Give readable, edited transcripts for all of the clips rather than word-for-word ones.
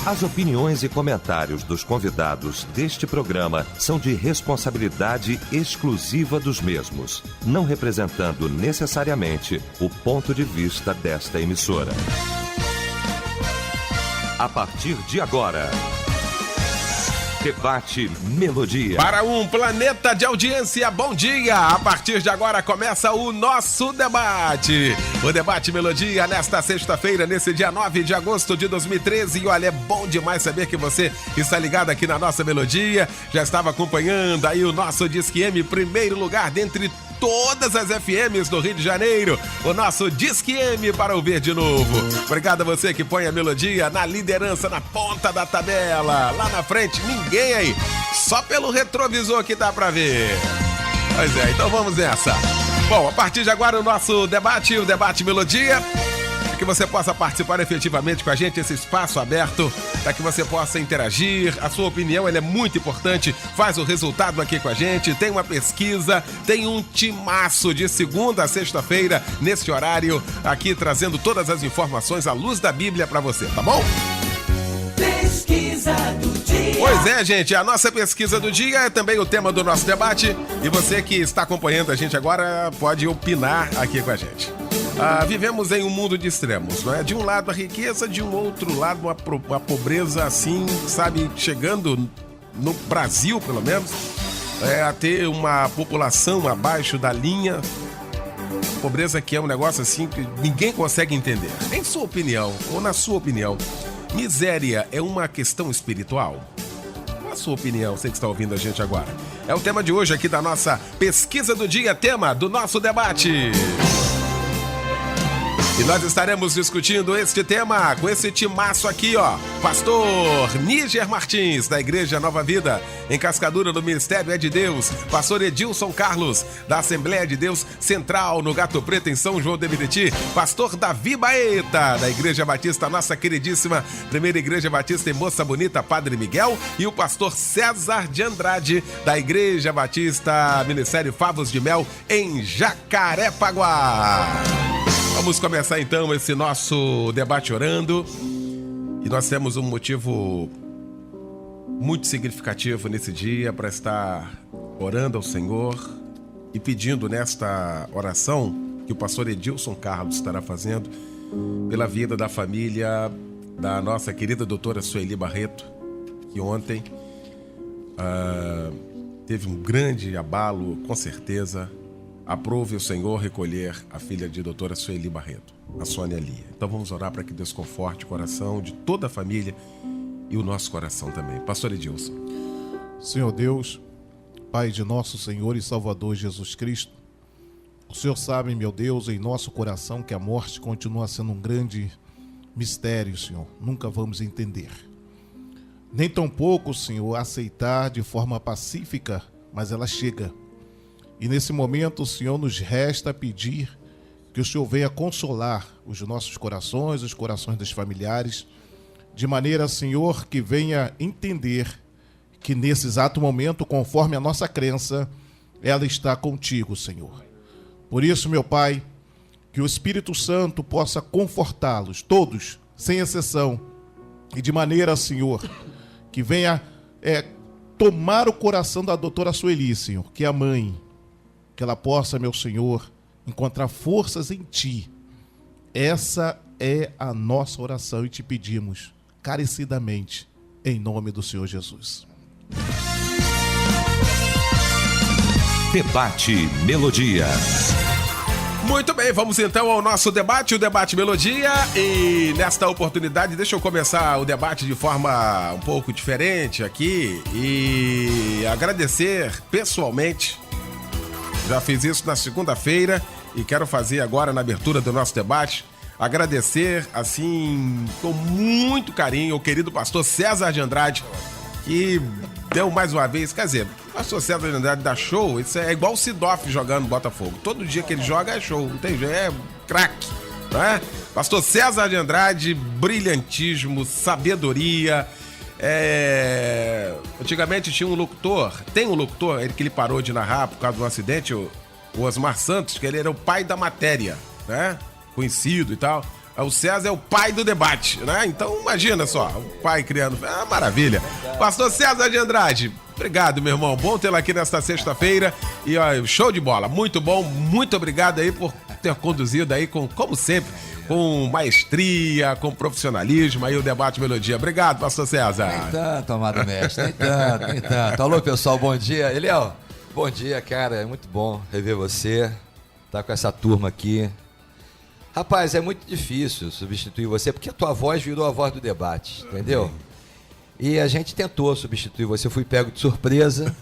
As opiniões e comentários dos convidados deste programa são de responsabilidade exclusiva dos mesmos, não representando necessariamente o ponto de vista desta emissora. A partir de agora, Debate Melodia. Para um planeta de audiência, bom dia! A partir de agora começa o nosso debate. O Debate Melodia nesta sexta-feira, nesse dia 9 de agosto de 2013. E olha, é bom demais saber que você está ligado aqui na nossa Melodia. Já estava acompanhando aí o nosso Disque M, primeiro lugar dentre todas as FMs do Rio de Janeiro. O nosso Disque M para ouvir de novo. Obrigado a você que põe a Melodia na liderança, na ponta da tabela. Lá na frente, ninguém aí. Só pelo retrovisor que dá pra ver. Pois é, então vamos nessa. Bom, a partir de agora o nosso debate, o Debate Melodia. Para que você possa participar efetivamente com a gente, esse espaço aberto, para que você possa interagir. A sua opinião ela é muito importante. Faz o resultado aqui com a gente. Tem uma pesquisa, tem um timaço de segunda a sexta-feira, nesse horário, aqui trazendo todas as informações à luz da Bíblia para você, tá bom? Pesquisa do dia. Pois é, gente, a nossa pesquisa do dia é também o tema do nosso debate. E você que está acompanhando a gente agora pode opinar aqui com a gente. Vivemos em um mundo de extremos, não é? De um lado a riqueza, de um outro lado uma pobreza assim, sabe, chegando no Brasil, pelo menos, a ter uma população abaixo da linha. Pobreza que é um negócio assim que ninguém consegue entender. Em sua opinião, ou na sua opinião, miséria é uma questão espiritual? A sua opinião, você que está ouvindo a gente agora. É o tema de hoje aqui da nossa pesquisa do dia, tema do nosso debate. E nós estaremos discutindo este tema com esse timaço aqui, ó. Pastor Níger Martins, da Igreja Nova Vida, em Cascadura, no Ministério é de Deus. Pastor Edilson Carlos, da Assembleia de Deus Central, no Gato Preto, em São João de Meriti. Pastor Davi Baeta, da Igreja Batista, nossa queridíssima Primeira Igreja Batista em Moça Bonita, Padre Miguel. E o pastor César de Andrade, da Igreja Batista Ministério Favos de Mel, em Jacarepaguá. Vamos começar então esse nosso debate orando. E nós temos um motivo muito significativo nesse dia para estar orando ao Senhor e pedindo nesta oração que o pastor Edilson Carlos estará fazendo pela vida da família da nossa querida doutora Sueli Barreto, que ontem teve um grande abalo, com certeza. Aprove o Senhor recolher a filha de doutora Sueli Barreto, a Sônia Lia. Então vamos orar para que Deus conforte o coração de toda a família e o nosso coração também. Pastor Edilson. Senhor Deus, Pai de nosso Senhor e Salvador Jesus Cristo, o Senhor sabe, meu Deus, em nosso coração que a morte continua sendo um grande mistério, Senhor. Nunca vamos entender. Nem tampouco, Senhor, aceitar de forma pacífica, mas ela chega. E nesse momento, o Senhor, nos resta pedir que o Senhor venha consolar os nossos corações, os corações dos familiares, de maneira, Senhor, que venha entender que nesse exato momento, conforme a nossa crença, ela está contigo, Senhor. Por isso, meu Pai, que o Espírito Santo possa confortá-los, todos, sem exceção, e de maneira, Senhor, que venha tomar o coração da doutora Sueli, Senhor, que é a mãe, que ela possa, meu Senhor, encontrar forças em Ti. Essa é a nossa oração e te pedimos, carecidamente, em nome do Senhor Jesus. Debate Melodia. Muito bem, vamos então ao nosso debate, o Debate Melodia. E nesta oportunidade, deixa eu começar o debate de forma um pouco diferente aqui e agradecer pessoalmente. Já fiz isso na segunda-feira e quero fazer agora na abertura do nosso debate. Agradecer, assim, com muito carinho, o querido pastor César de Andrade, que deu mais uma vez, quer dizer, o pastor César de Andrade dá show, isso é igual o Sidoff jogando Botafogo. Todo dia que ele joga é show, não tem jeito, é craque, não é? Pastor César de Andrade, brilhantismo, sabedoria. Antigamente tinha um locutor, tem um locutor, ele que ele parou de narrar por causa de um acidente, o Osmar Santos, que ele era o pai da matéria, né? Conhecido e tal. O César é o pai do debate, né? Então imagina só, o pai criando. Ah, maravilha. Pastor César de Andrade, obrigado, meu irmão. Bom tê-lo aqui nesta sexta-feira. E ó, show de bola, muito bom. Muito obrigado aí por ter conduzido aí, como sempre, com maestria, com profissionalismo aí o debate Melodia. Obrigado, pastor César. Nem tanto, amado mestre, nem tanto. Alô, pessoal, bom dia. Eliel, bom dia, cara. É muito bom rever você. Tá com essa turma aqui. Rapaz, é muito difícil substituir você, porque a tua voz virou a voz do debate, entendeu? E a gente tentou substituir você, eu fui pego de surpresa.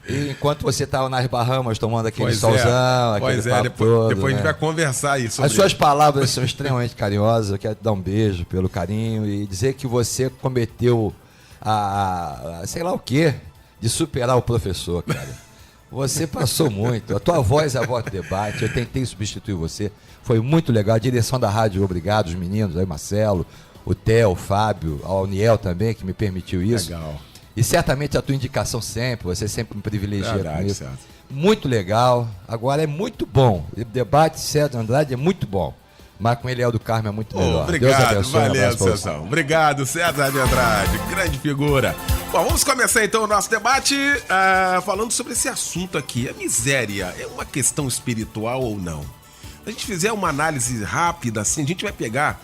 E enquanto você estava nas Bahamas tomando aquele solzão, aquele papo todo, depois a gente vai conversar aí sobre As suas palavras são extremamente carinhosas. Eu quero te dar um beijo pelo carinho e dizer que você cometeu sei lá o quê, de superar o professor, cara. Você passou muito. A tua voz é a voz do debate. Eu tentei substituir você. Foi muito legal. A direção da rádio, obrigado, os meninos, aí Marcelo, o Theo, o Fábio, o Niel também, que me permitiu isso. Legal. E certamente a tua indicação sempre, você sempre me privilegia com isso. Certo. Muito legal. Agora é muito bom. O debate César Andrade é muito bom. Mas com Eliel do Carmo é muito melhor. Obrigado, Deus abençoe, valeu, César. Obrigado, César de Andrade, grande figura. Bom, vamos começar então o nosso debate falando sobre esse assunto aqui. A miséria é uma questão espiritual ou não? Se a gente fizer uma análise rápida, assim, a gente vai pegar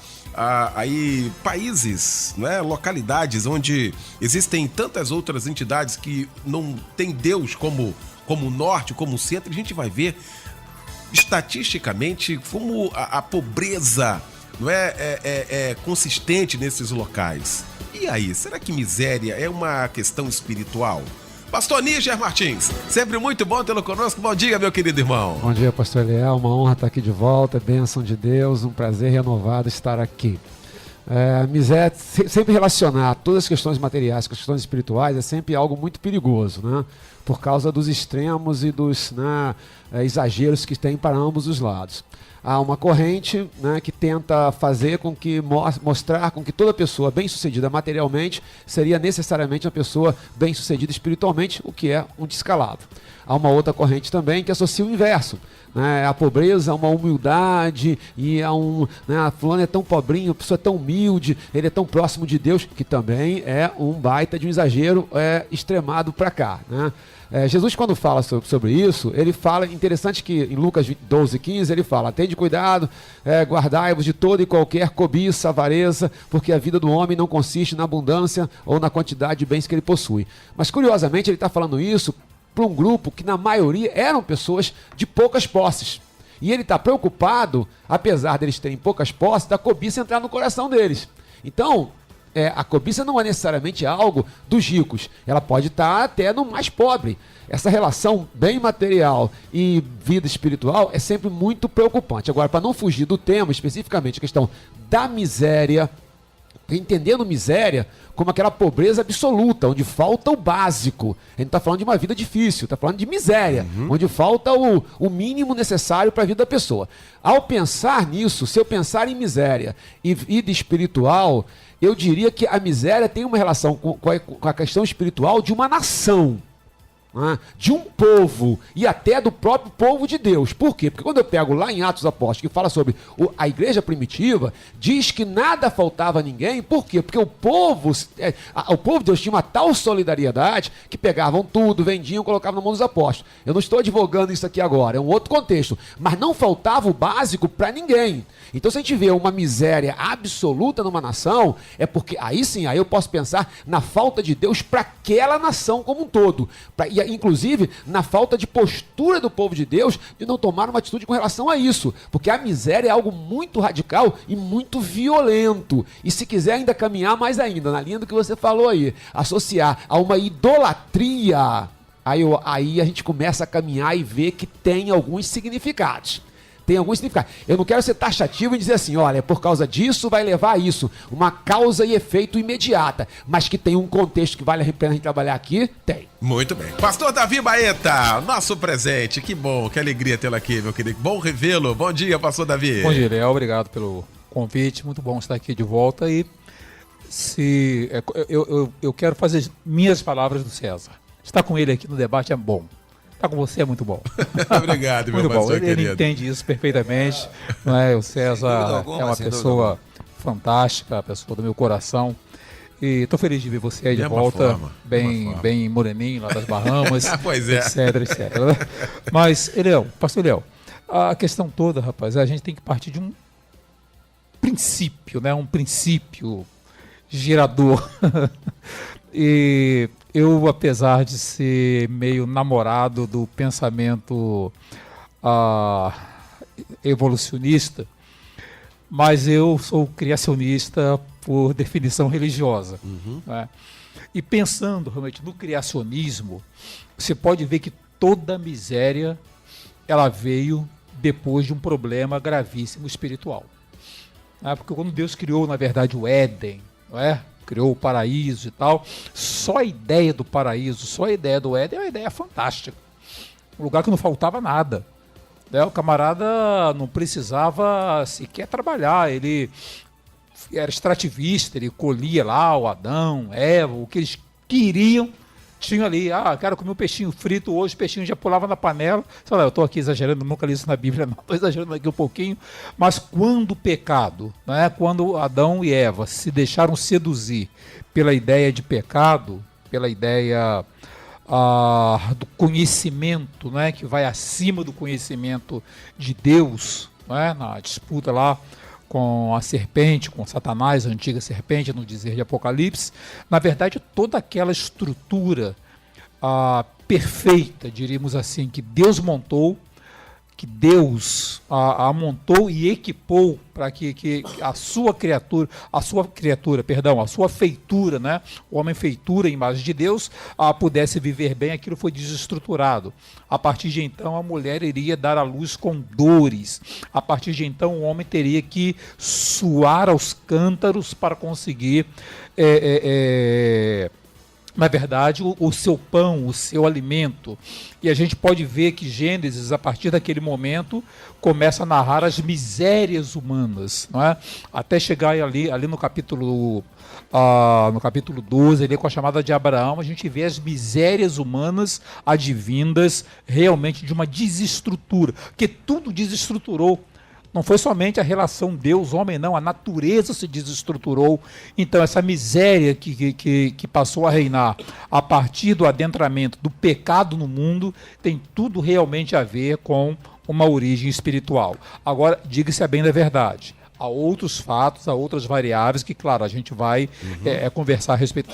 aí países, né, localidades onde existem tantas outras entidades que não tem Deus como norte, como centro, a gente vai ver estatisticamente como a pobreza não é consistente nesses locais. E aí, será que miséria é uma questão espiritual? Pastor Níger Martins, sempre muito bom tê-lo conosco. Bom dia, meu querido irmão. Bom dia, pastor Eliel. Uma honra estar aqui de volta. Bênção de Deus, um prazer renovado estar aqui. Miséria, sempre relacionar todas as questões materiais com as questões espirituais é sempre algo muito perigoso, né? Por causa dos extremos e dos exageros que tem para ambos os lados. Há uma corrente, né, que tenta fazer com que mostrar com que toda pessoa bem-sucedida materialmente seria necessariamente uma pessoa bem-sucedida espiritualmente, o que é um descalabro. Há uma outra corrente também que associa o inverso, né, a pobreza a uma humildade e a fulano é tão pobrinho, a pessoa é tão humilde, ele é tão próximo de Deus, que também é um baita de um exagero extremado para cá, né? Jesus, quando fala sobre isso, ele fala, interessante que em Lucas 12:15, ele fala: tende cuidado, guardai-vos de toda e qualquer cobiça, avareza, porque a vida do homem não consiste na abundância ou na quantidade de bens que ele possui. Mas, curiosamente, ele está falando isso para um grupo que, na maioria, eram pessoas de poucas posses. E ele está preocupado, apesar deles terem poucas posses, da cobiça entrar no coração deles. Então, a cobiça não é necessariamente algo dos ricos, ela pode estar até no mais pobre. Essa relação bem material e vida espiritual é sempre muito preocupante. Agora, para não fugir do tema, especificamente a questão da miséria, entendendo miséria como aquela pobreza absoluta, onde falta o básico. A gente está falando de uma vida difícil, está falando de miséria, onde falta o mínimo necessário para a vida da pessoa. Ao pensar nisso, se eu pensar em miséria e vida espiritual, eu diria que a miséria tem uma relação com a questão espiritual de uma nação, né? De um povo e até do próprio povo de Deus. Por quê? Porque quando eu pego lá em Atos Apóstolos, que fala sobre a igreja primitiva, diz que nada faltava a ninguém. Por quê? Porque o povo de Deus tinha uma tal solidariedade que pegavam tudo, vendiam, colocavam na mão dos apóstolos. Eu não estou advogando isso aqui agora, é um outro contexto. Mas não faltava o básico para ninguém. Então, se a gente vê uma miséria absoluta numa nação, é porque aí sim, aí eu posso pensar na falta de Deus para aquela nação como um todo. E inclusive na falta de postura do povo de Deus de não tomar uma atitude com relação a isso. Porque a miséria é algo muito radical e muito violento. E se quiser ainda caminhar mais ainda, na linha do que você falou aí, associar a uma idolatria, aí a gente começa a caminhar e ver que tem alguns significados. Tem algum significado. Eu não quero ser taxativo e dizer assim, olha, por causa disso vai levar a isso, uma causa e efeito imediata, mas que tem um contexto que vale a pena a gente trabalhar aqui, tem. Muito bem. Pastor Davi Baeta, nosso presente, que bom, que alegria tê-lo aqui, meu querido. Bom revê-lo. Bom dia, pastor Davi. Bom dia, Léo, obrigado pelo convite, muito bom estar aqui de volta e eu quero fazer minhas palavras do César. Estar com ele aqui no debate é bom. Estar com você é muito bom. Obrigado, meu Muito bom. pastor Ele querido. entende isso perfeitamente. Não é? O César alguma, é uma sem dúvida pessoa fantástica, a pessoa do meu coração. E estou feliz de ver você aí de Mesma volta, forma, mesma forma. bem moreninho lá das Bahamas, Pois é. etc. Mas, pastor Eliel, a questão toda, rapaz, a gente tem que partir de um princípio, né? Um princípio gerador. E eu, apesar de ser meio namorado do pensamento evolucionista, mas eu sou criacionista por definição religiosa. Né? E pensando realmente no criacionismo, você pode ver que toda a miséria ela veio depois de um problema gravíssimo espiritual. Porque quando Deus criou, na verdade, o Éden, não é? Criou o paraíso e tal, só a ideia do paraíso, só a ideia do Éden é uma ideia fantástica. Um lugar que não faltava nada. Né? O camarada não precisava sequer trabalhar, ele era extrativista, ele colhia lá o Adão, Eva, o que eles queriam, tinha ali, quero comer um peixinho frito hoje, o peixinho já pulava na panela. Sei lá, eu estou aqui exagerando, nunca li isso na Bíblia, não, estou exagerando aqui um pouquinho, mas quando o pecado, né, quando Adão e Eva se deixaram seduzir pela ideia de pecado, pela ideia do conhecimento, né, que vai acima do conhecimento de Deus, né, na disputa lá com a serpente, com Satanás, a antiga serpente, no dizer de Apocalipse, na verdade toda aquela estrutura perfeita, diríamos assim, que Deus montou, que Deus montou e equipou para que a sua feitura, né, o homem feitura, imagem de Deus, pudesse viver bem, aquilo foi desestruturado. A partir de então a mulher iria dar à luz com dores. A partir de então o homem teria que suar aos cântaros para conseguir na verdade, o seu pão, o seu alimento. E a gente pode ver que Gênesis, a partir daquele momento, começa a narrar as misérias humanas, não é? Até chegar ali no capítulo 12, ali com a chamada de Abraão, a gente vê as misérias humanas advindas realmente de uma desestrutura, porque tudo desestruturou. Não foi somente a relação Deus-homem, não, a natureza se desestruturou. Então essa miséria que passou a reinar a partir do adentramento do pecado no mundo tem tudo realmente a ver com uma origem espiritual. Agora, diga-se a bem da verdade, há outros fatos, há outras variáveis que, claro, a gente vai conversar a respeito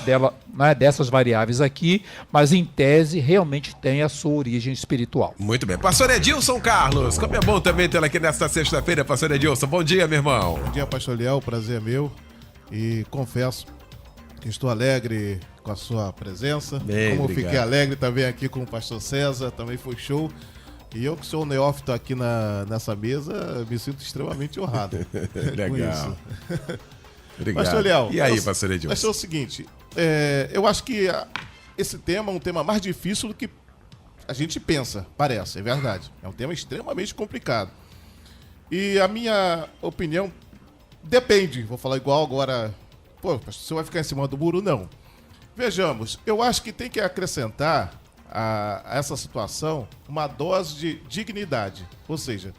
dessas variáveis aqui, mas em tese realmente tem a sua origem espiritual. Muito bem. Pastor Edilson Carlos, como é bom também tê-lo aqui nesta sexta-feira, pastor Edilson. Bom dia, meu irmão. Bom dia, pastor Eliel, prazer é meu. E confesso que estou alegre com a sua presença. Bem, como obrigado. Fiquei alegre também aqui com o pastor César, também foi show. E eu que sou neófito aqui nessa mesa, me sinto extremamente honrado. Legal. Obrigado. Pastor Eliel, E aí, pastor Edilson? Mas é o seguinte, eu acho que esse tema é um tema mais difícil do que a gente pensa, parece, é verdade. É um tema extremamente complicado. E a minha opinião depende, vou falar igual agora, você vai ficar em cima do muro? Não. Vejamos, eu acho que tem que acrescentar a essa situação uma dose de dignidade. Ou seja,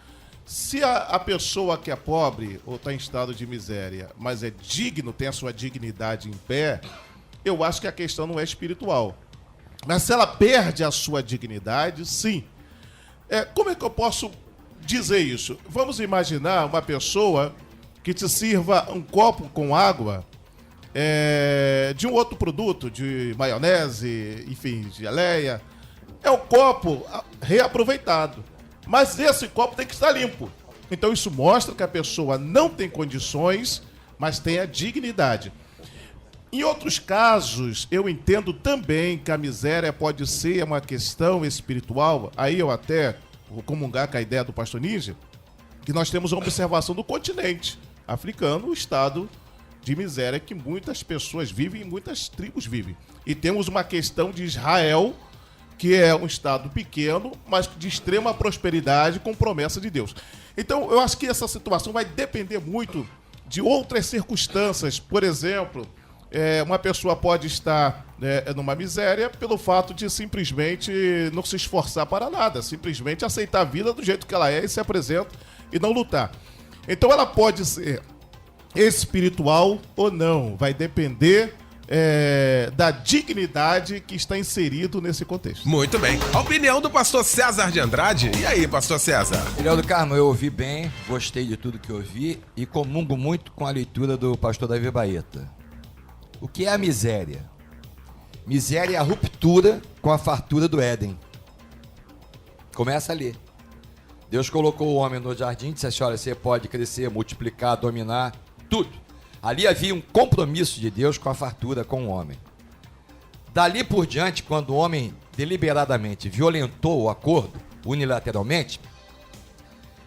se a pessoa que é pobre ou está em estado de miséria, mas é digno, tem a sua dignidade em pé, eu acho que a questão não é espiritual. Mas se ela perde a sua dignidade, sim. Como é que eu posso dizer isso? Vamos imaginar uma pessoa que te sirva um copo com água de um outro produto, de maionese, enfim, geleia. É um copo reaproveitado. Mas esse copo tem que estar limpo. Então isso mostra que a pessoa não tem condições, mas tem a dignidade. Em outros casos, eu entendo também que a miséria pode ser uma questão espiritual. Aí eu até vou comungar com a ideia do pastor Ninja, que nós temos uma observação do continente africano, o estado de miséria que muitas pessoas vivem e muitas tribos vivem. E temos uma questão de Israel, que é um estado pequeno, mas de extrema prosperidade com promessa de Deus. Então, eu acho que essa situação vai depender muito de outras circunstâncias. Por exemplo, uma pessoa pode estar numa miséria pelo fato de simplesmente não se esforçar para nada, simplesmente aceitar a vida do jeito que ela é e se apresenta e não lutar. Então ela pode ser espiritual ou não, vai depender da dignidade que está inserido nesse contexto. Muito bem. A opinião do pastor César de Andrade. E aí, pastor César? Filhão do Carmo, eu ouvi bem, gostei de tudo que ouvi e comungo muito com a leitura do pastor Davi Baeta. O que é a miséria? Miséria é a ruptura com a fartura do Éden. Começa ali. Deus colocou o homem no jardim e disse assim: olha, você pode crescer, multiplicar, dominar, tudo. Ali havia um compromisso de Deus com a fartura, com o homem. Dali por diante, quando o homem deliberadamente violentou o acordo, unilateralmente,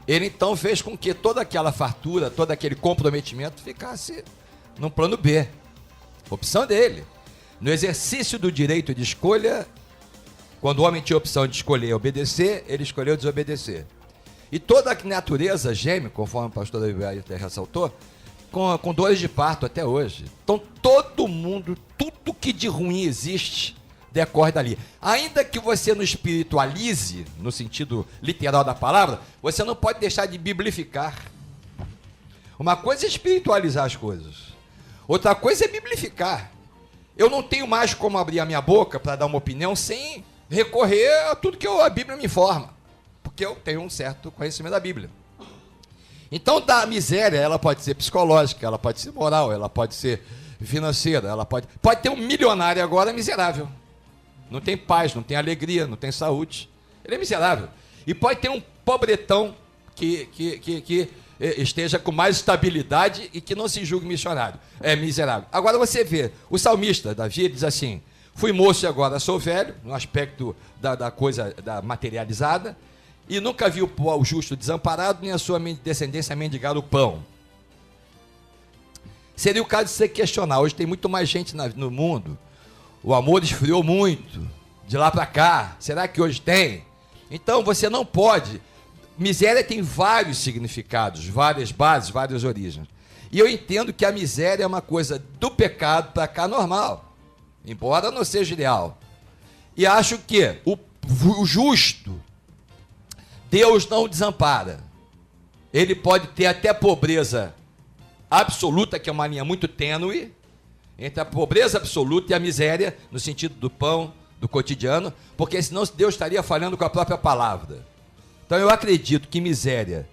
ele então fez com que toda aquela fartura, todo aquele comprometimento ficasse num plano B. Opção dele. No exercício do direito de escolha, quando o homem tinha a opção de escolher obedecer, ele escolheu desobedecer. E toda a natureza geme, conforme o pastor Davi até ressaltou, com dores de parto até hoje. Então todo mundo, tudo que de ruim existe, decorre dali. Ainda que você não espiritualize, no sentido literal da palavra, você não pode deixar de biblificar. Uma coisa é espiritualizar as coisas, outra coisa é biblificar. Eu não tenho mais como abrir a minha boca para dar uma opinião sem recorrer a tudo que a Bíblia me informa, porque eu tenho um certo conhecimento da Bíblia. Então, da miséria, ela pode ser psicológica, ela pode ser moral, ela pode ser financeira, ela pode ter um milionário agora miserável. Não tem paz, não tem alegria, não tem saúde. Ele é miserável. E pode ter um pobretão que esteja com mais estabilidade e que não se julgue missionário. É miserável. Agora você vê, o salmista, Davi, diz assim: fui moço e agora sou velho, no aspecto da coisa materializada, e nunca vi o justo desamparado, nem a sua descendência mendigar o pão. Seria o caso de você questionar. Hoje tem muito mais gente no mundo. O amor esfriou muito, de lá para cá. Será que hoje tem? Então você não pode. Miséria tem vários significados, várias bases, várias origens. E eu entendo que a miséria é uma coisa do pecado para cá normal, embora não seja ideal. E acho que o justo, Deus não desampara. Ele pode ter até pobreza absoluta, que é uma linha muito tênue entre a pobreza absoluta e a miséria, no sentido do pão, do cotidiano, porque senão Deus estaria falhando com a própria palavra. Então eu acredito que miséria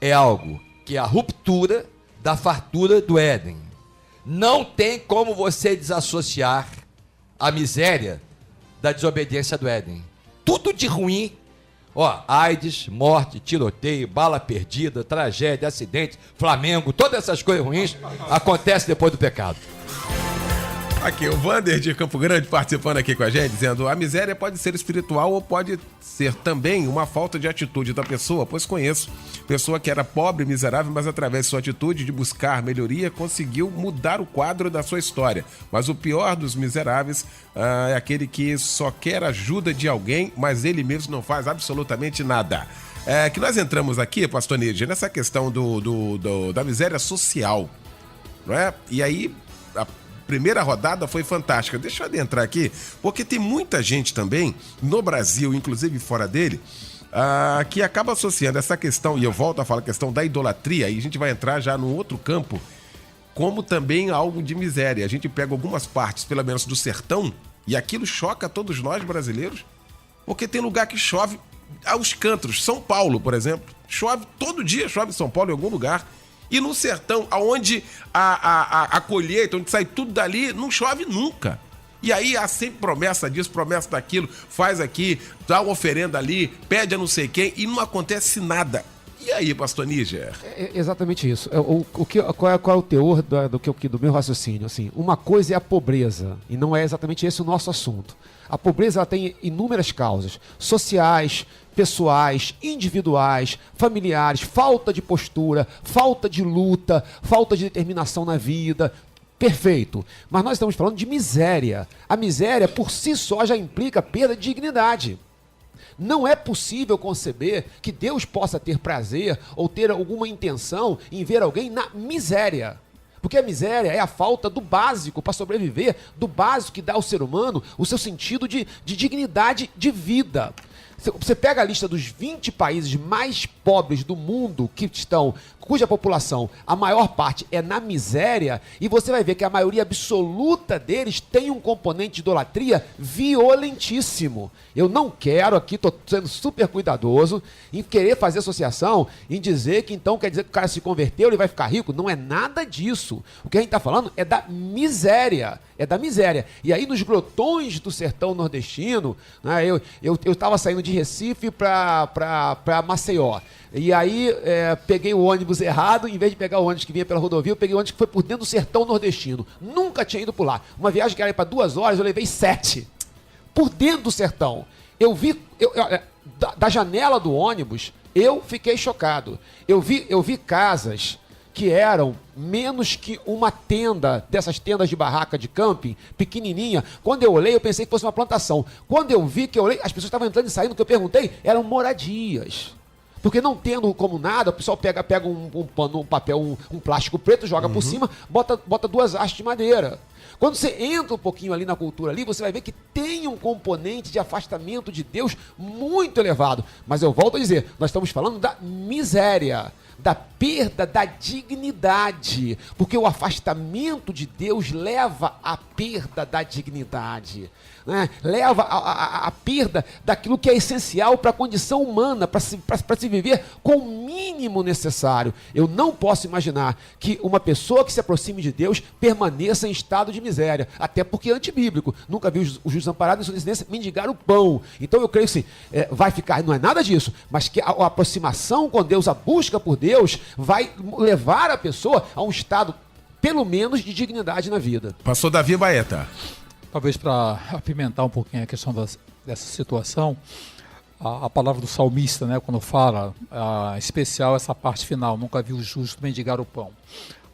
é algo que é a ruptura da fartura do Éden. Não tem como você desassociar a miséria da desobediência do Éden. Tudo de ruim, AIDS, morte, tiroteio, bala perdida, tragédia, acidente, Flamengo, todas essas coisas ruins acontecem depois do pecado. Aqui, o Vander de Campo Grande participando aqui com a gente, dizendo: a miséria pode ser espiritual ou pode ser também uma falta de atitude da pessoa, pois conheço pessoa que era pobre e miserável, mas através de sua atitude de buscar melhoria, conseguiu mudar o quadro da sua história. Mas o pior dos miseráveis é aquele que só quer ajuda de alguém, mas ele mesmo não faz absolutamente nada. Que nós entramos aqui, pastor Nídia, nessa questão da miséria social, não é? E aí, a primeira rodada foi fantástica. Deixa eu adentrar aqui, porque tem muita gente também, no Brasil, inclusive fora dele, que acaba associando essa questão, e eu volto a falar a questão da idolatria, e a gente vai entrar já no outro campo, como também algo de miséria. A gente pega algumas partes, pelo menos do sertão, e aquilo choca todos nós brasileiros, porque tem lugar que chove aos cantos. São Paulo, por exemplo, chove todo dia, chove em São Paulo em algum lugar. E no sertão, onde a colheita, onde sai tudo dali, não chove nunca. E aí há sempre promessa disso, promessa daquilo, faz aqui, dá uma oferenda ali, pede a não sei quem, e não acontece nada. E aí, pastor Níger? É exatamente isso. Qual é o teor do meu raciocínio? Assim, uma coisa é a pobreza, e não é exatamente esse o nosso assunto. A pobreza ela tem inúmeras causas, sociais, pessoais, individuais, familiares, falta de postura, falta de luta, falta de determinação na vida. Perfeito. Mas nós estamos falando de miséria. A miséria, por si só, já implica perda de dignidade. Não é possível conceber que Deus possa ter prazer ou ter alguma intenção em ver alguém na miséria. Porque a miséria é a falta do básico para sobreviver, do básico que dá ao ser humano o seu sentido de dignidade de vida. Você pega a lista dos 20 países mais pobres do mundo cuja população, a maior parte é na miséria, e você vai ver que a maioria absoluta deles tem um componente de idolatria violentíssimo. Eu não quero aqui, estou sendo super cuidadoso, em querer fazer associação, em dizer que então quer dizer que o cara se converteu, ele vai ficar rico. Não é nada disso. O que a gente está falando é da miséria. É da miséria. E aí nos grotões do sertão nordestino, né, eu estava saindo de Recife para Maceió. E aí peguei o ônibus errado, em vez de pegar o ônibus que vinha pela rodovia, eu peguei o ônibus que foi por dentro do sertão nordestino. Nunca tinha ido por lá. Uma viagem que era para 2 horas, eu levei 7. Por dentro do sertão. Eu vi, da janela do ônibus, eu fiquei chocado. Eu vi casas que eram menos que uma tenda, dessas tendas de barraca de camping, pequenininha. Quando eu olhei, eu pensei que fosse uma plantação. Quando eu vi, as pessoas estavam entrando e saindo, que eu perguntei, eram moradias. Porque não tendo como nada, o pessoal pega um pano, um papel, um plástico preto, joga por cima, bota 2 hastes de madeira. Quando você entra um pouquinho ali na cultura ali, você vai ver que tem um componente de afastamento de Deus muito elevado. Mas eu volto a dizer, nós estamos falando da miséria, da perda da dignidade, porque o afastamento de Deus leva à perda da dignidade, né? Leva à perda daquilo que é essencial para a condição humana, para se viver com o mínimo necessário. Eu não posso imaginar que uma pessoa que se aproxime de Deus permaneça em estado de miséria, até porque é antibíblico. Nunca vi os justos amparados em sua descendência mendigar o pão. Então eu creio que vai ficar, não é nada disso, mas que a aproximação com Deus, a busca por Deus, vai levar a pessoa a um estado, pelo menos, de dignidade na vida. Pastor Davi Baeta. Talvez para apimentar um pouquinho a questão dessa situação, a palavra do salmista, né, quando fala, especial essa parte final, nunca vi o justo mendigar o pão.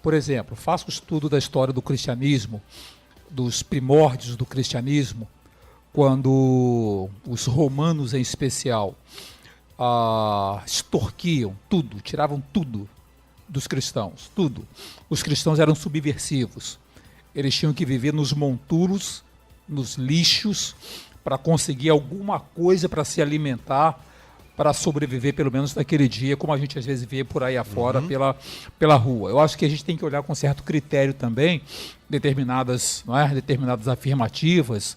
Por exemplo, faça o estudo da história do cristianismo, dos primórdios do cristianismo, quando os romanos em especial extorquiam tudo, tiravam tudo dos cristãos, tudo. Os cristãos eram subversivos. Eles tinham que viver nos monturos, nos lixos, para conseguir alguma coisa para se alimentar, para sobreviver pelo menos naquele dia, como a gente às vezes vê por aí afora pela rua. Eu acho que a gente tem que olhar com certo critério também determinadas afirmativas,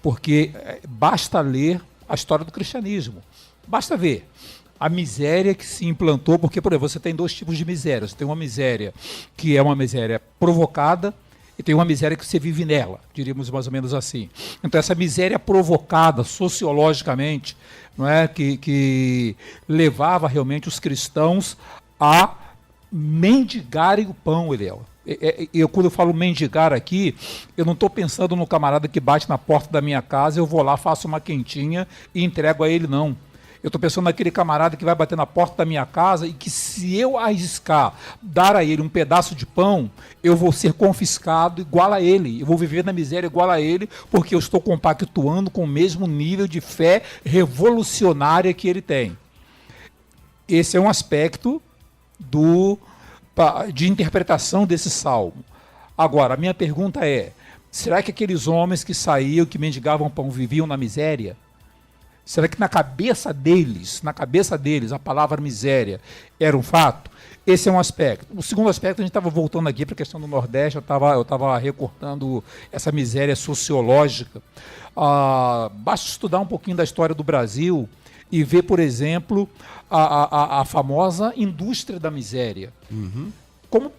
porque basta ler a história do cristianismo. Basta ver a miséria que se implantou, porque, por exemplo, você tem 2 tipos de miséria. Você tem uma miséria que é uma miséria provocada e tem uma miséria que você vive nela, diríamos mais ou menos assim. Então, essa miséria provocada sociologicamente, não é, que levava realmente os cristãos a mendigarem o pão, Eliel. Quando eu falo mendigar aqui, eu não estou pensando no camarada que bate na porta da minha casa, eu vou lá, faço uma quentinha e entrego a ele, não. Eu estou pensando naquele camarada que vai bater na porta da minha casa e que, se eu arriscar dar a ele um pedaço de pão, eu vou ser confiscado igual a ele. Eu vou viver na miséria igual a ele, porque eu estou compactuando com o mesmo nível de fé revolucionária que ele tem. Esse é um aspecto de interpretação desse salmo. Agora, a minha pergunta é, será que aqueles homens que saíam, que mendigavam pão, viviam na miséria? Será que na cabeça deles, a palavra miséria era um fato? Esse é um aspecto. O segundo aspecto, a gente estava voltando aqui para a questão do Nordeste, eu estava recortando essa miséria sociológica. Basta estudar um pouquinho da história do Brasil e ver, por exemplo, a famosa indústria da miséria. Como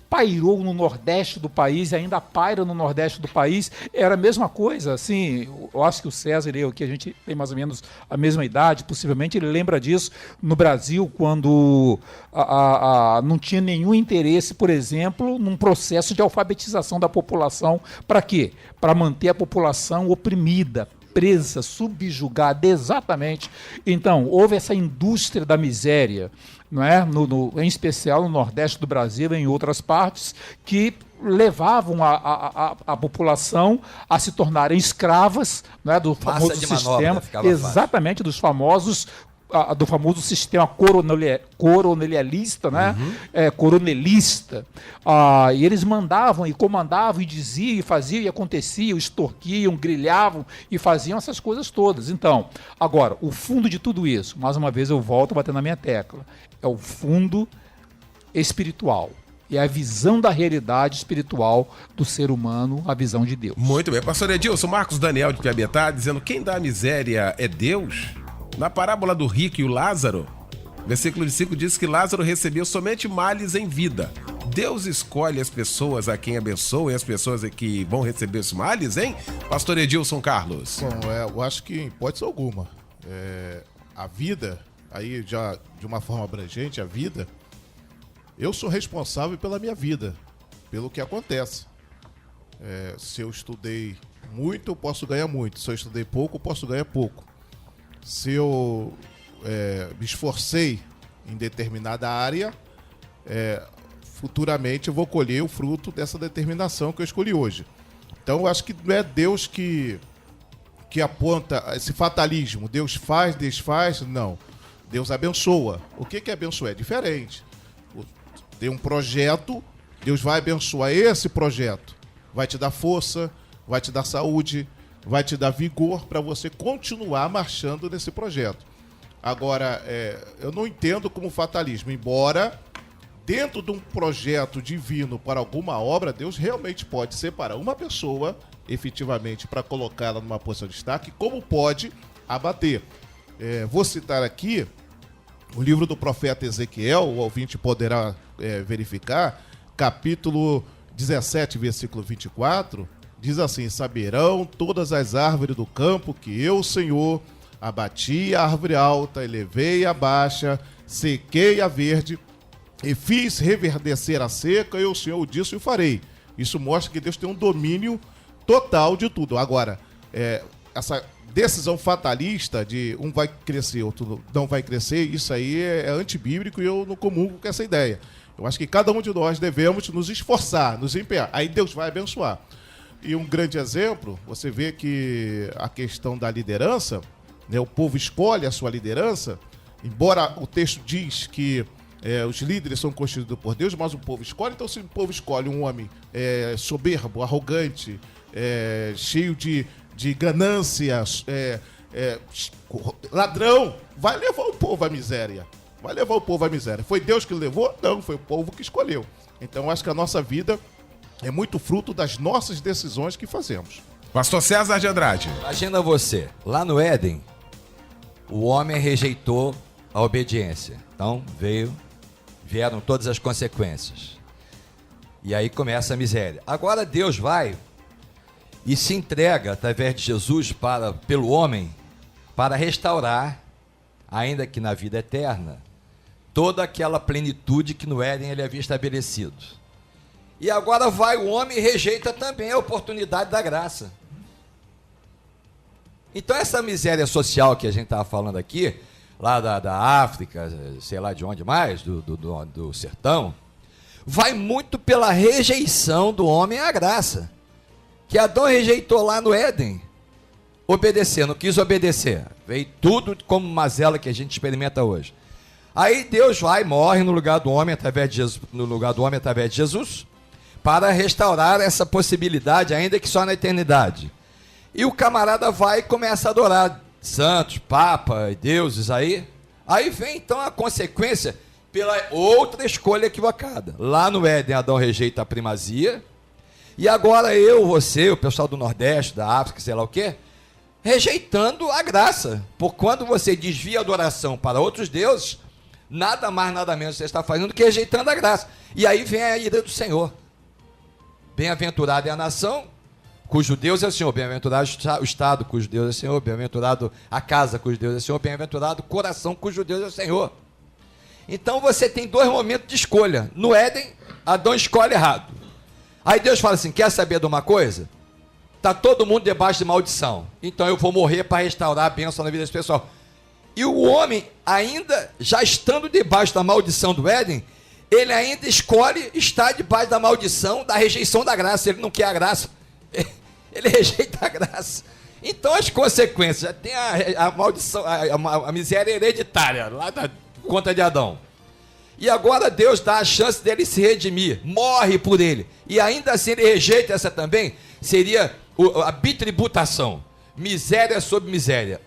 pairou no Nordeste do país e ainda paira no Nordeste do país, era a mesma coisa, assim, eu acho que o César e eu aqui, a gente tem mais ou menos a mesma idade, possivelmente ele lembra disso no Brasil, quando não tinha nenhum interesse, por exemplo, num processo de alfabetização da população. Para quê? Para manter a população oprimida, presa, subjugada, exatamente. Então, houve essa indústria da miséria, não é? Em especial no Nordeste do Brasil e em outras partes, que levavam a população a se tornarem escravas, não é? Do famoso sistema, exatamente, dos famosos do famoso sistema coronelialista, né? Coronelista. E eles mandavam e comandavam e diziam e faziam e aconteciam, extorquiam, grilhavam e faziam essas coisas todas. Então, agora, o fundo de tudo isso, mais uma vez eu volto a bater na minha tecla, é o fundo espiritual. É a visão da realidade espiritual do ser humano, a visão de Deus. Muito bem. Pastor Edilson, Marcos Daniel de Piabetá dizendo: quem dá a miséria é Deus? Na parábola do rico e o Lázaro, versículo 5 diz que Lázaro recebeu somente males em vida. Deus escolhe as pessoas a quem abençoa e as pessoas que vão receber os males, hein? Pastor Edilson Carlos. Bom, eu acho que em hipótese alguma. A vida, aí já de uma forma abrangente, a vida... Eu sou responsável pela minha vida, pelo que acontece. Se eu estudei muito, eu posso ganhar muito. Se eu estudei pouco, eu posso ganhar pouco. Se eu me esforcei em determinada área, futuramente eu vou colher o fruto dessa determinação que eu escolhi hoje. Então, eu acho que não é Deus que aponta esse fatalismo. Deus faz, desfaz. Não. Deus abençoa. O que é abençoar? É diferente. Tem um projeto, Deus vai abençoar esse projeto. Vai te dar força, vai te dar saúde, vai te dar vigor para você continuar marchando nesse projeto. Agora, eu não entendo como fatalismo, embora dentro de um projeto divino para alguma obra, Deus realmente pode separar uma pessoa, efetivamente, para colocá-la numa posição de destaque, como pode abater. Vou citar aqui o livro do profeta Ezequiel, o ouvinte poderá verificar, capítulo 17, versículo 24, diz assim: saberão todas as árvores do campo que eu, Senhor, abati a árvore alta, elevei a baixa, sequei a verde, e fiz reverdecer a seca, eu, Senhor, o disse e o farei. Isso mostra que Deus tem um domínio total de tudo. Agora, essa decisão fatalista de um vai crescer, outro não vai crescer, isso aí é antibíblico e eu não comungo com essa ideia. Eu acho que cada um de nós devemos nos esforçar, nos empenhar. Aí Deus vai abençoar. E um grande exemplo, você vê que a questão da liderança, né, o povo escolhe a sua liderança, embora o texto diz que os líderes são constituídos por Deus, mas o povo escolhe. Então, se o povo escolhe um homem soberbo, arrogante, cheio de ganância, ladrão, vai levar o povo à miséria. Vai levar o povo à miséria. Foi Deus que levou? Não, foi o povo que escolheu. Então, acho que a nossa vida é muito fruto das nossas decisões que fazemos. Pastor César de Andrade. Imagina você, lá no Éden, o homem rejeitou a obediência. Então, vieram todas as consequências. E aí começa a miséria. Agora Deus vai e se entrega, através de Jesus, pelo homem, para restaurar, ainda que na vida eterna, toda aquela plenitude que no Éden ele havia estabelecido. E agora vai o homem e rejeita também a oportunidade da graça. Então essa miséria social que a gente estava falando aqui, lá da África, sei lá de onde mais, do sertão, vai muito pela rejeição do homem à graça. Que Adão rejeitou lá no Éden, obedecer, não quis obedecer. Veio tudo como mazela que a gente experimenta hoje. Aí Deus vai e morre no lugar do homem através de Jesus, para restaurar essa possibilidade, ainda que só na eternidade. E o camarada vai e começa a adorar santos, papa e deuses aí. Aí vem então a consequência pela outra escolha equivocada. Lá no Éden, Adão rejeita a primazia. E agora eu, você, o pessoal do Nordeste, da África, sei lá o quê, rejeitando a graça. Por quando você desvia a adoração para outros deuses, nada mais, nada menos você está fazendo do que rejeitando a graça. E aí vem a ira do Senhor. Bem-aventurada é a nação cujo Deus é o Senhor, bem-aventurado o Estado cujo Deus é o Senhor, bem-aventurado a casa cujo Deus é o Senhor, bem-aventurado o coração cujo Deus é o Senhor. Então você tem dois momentos de escolha. No Éden, Adão escolhe errado. Aí Deus fala assim, quer saber de uma coisa? Está todo mundo debaixo de maldição. Então eu vou morrer para restaurar a bênção na vida desse pessoal. E o homem, ainda já estando debaixo da maldição do Éden, ele ainda escolhe estar debaixo da maldição, da rejeição da graça. Ele não quer a graça. Ele rejeita a graça. Então as consequências, já tem a maldição, a miséria hereditária lá da conta de Adão. E agora Deus dá a chance dele se redimir, morre por ele. E ainda assim ele rejeita essa também, seria a bitributação. Miséria sobre miséria.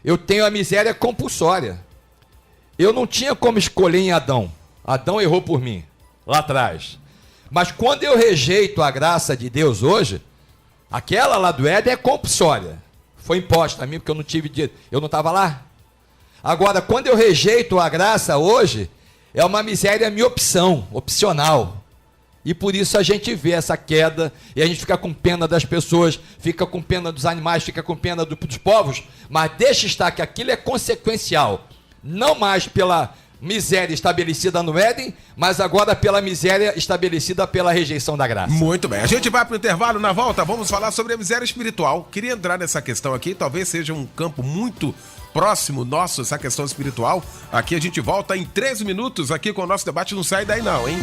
Eu tenho a miséria compulsória. Eu não tinha como escolher em Adão. Adão errou por mim, lá atrás. Mas quando eu rejeito a graça de Deus hoje, aquela lá do Éden é compulsória. Foi imposta a mim porque eu não tive dinheiro. Eu não estava lá. Agora, quando eu rejeito a graça hoje, é uma miséria minha opcional. E por isso a gente vê essa queda, e a gente fica com pena das pessoas, fica com pena dos animais, fica com pena dos povos, mas deixa estar que aquilo é consequencial. Não mais pela miséria estabelecida no Éden, mas agora pela miséria estabelecida pela rejeição da graça. Muito bem, a gente vai para o intervalo, na volta vamos falar sobre a miséria espiritual. Queria entrar nessa questão aqui, talvez seja um campo muito próximo nosso, essa questão espiritual. Aqui a gente volta em 13 minutos aqui com o nosso debate, não sai daí não, hein?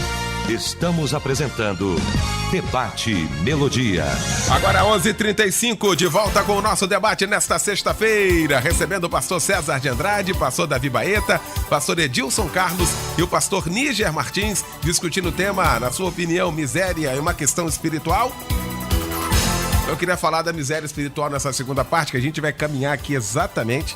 Estamos apresentando Debate Melodia. Agora 11h35, de volta com o nosso debate nesta sexta-feira, recebendo o pastor César de Andrade, pastor Davi Baeta, pastor Edilson Carlos e o pastor Níger Martins, discutindo o tema, na sua opinião, miséria é uma questão espiritual? Eu queria falar da miséria espiritual nessa segunda parte, que a gente vai caminhar aqui exatamente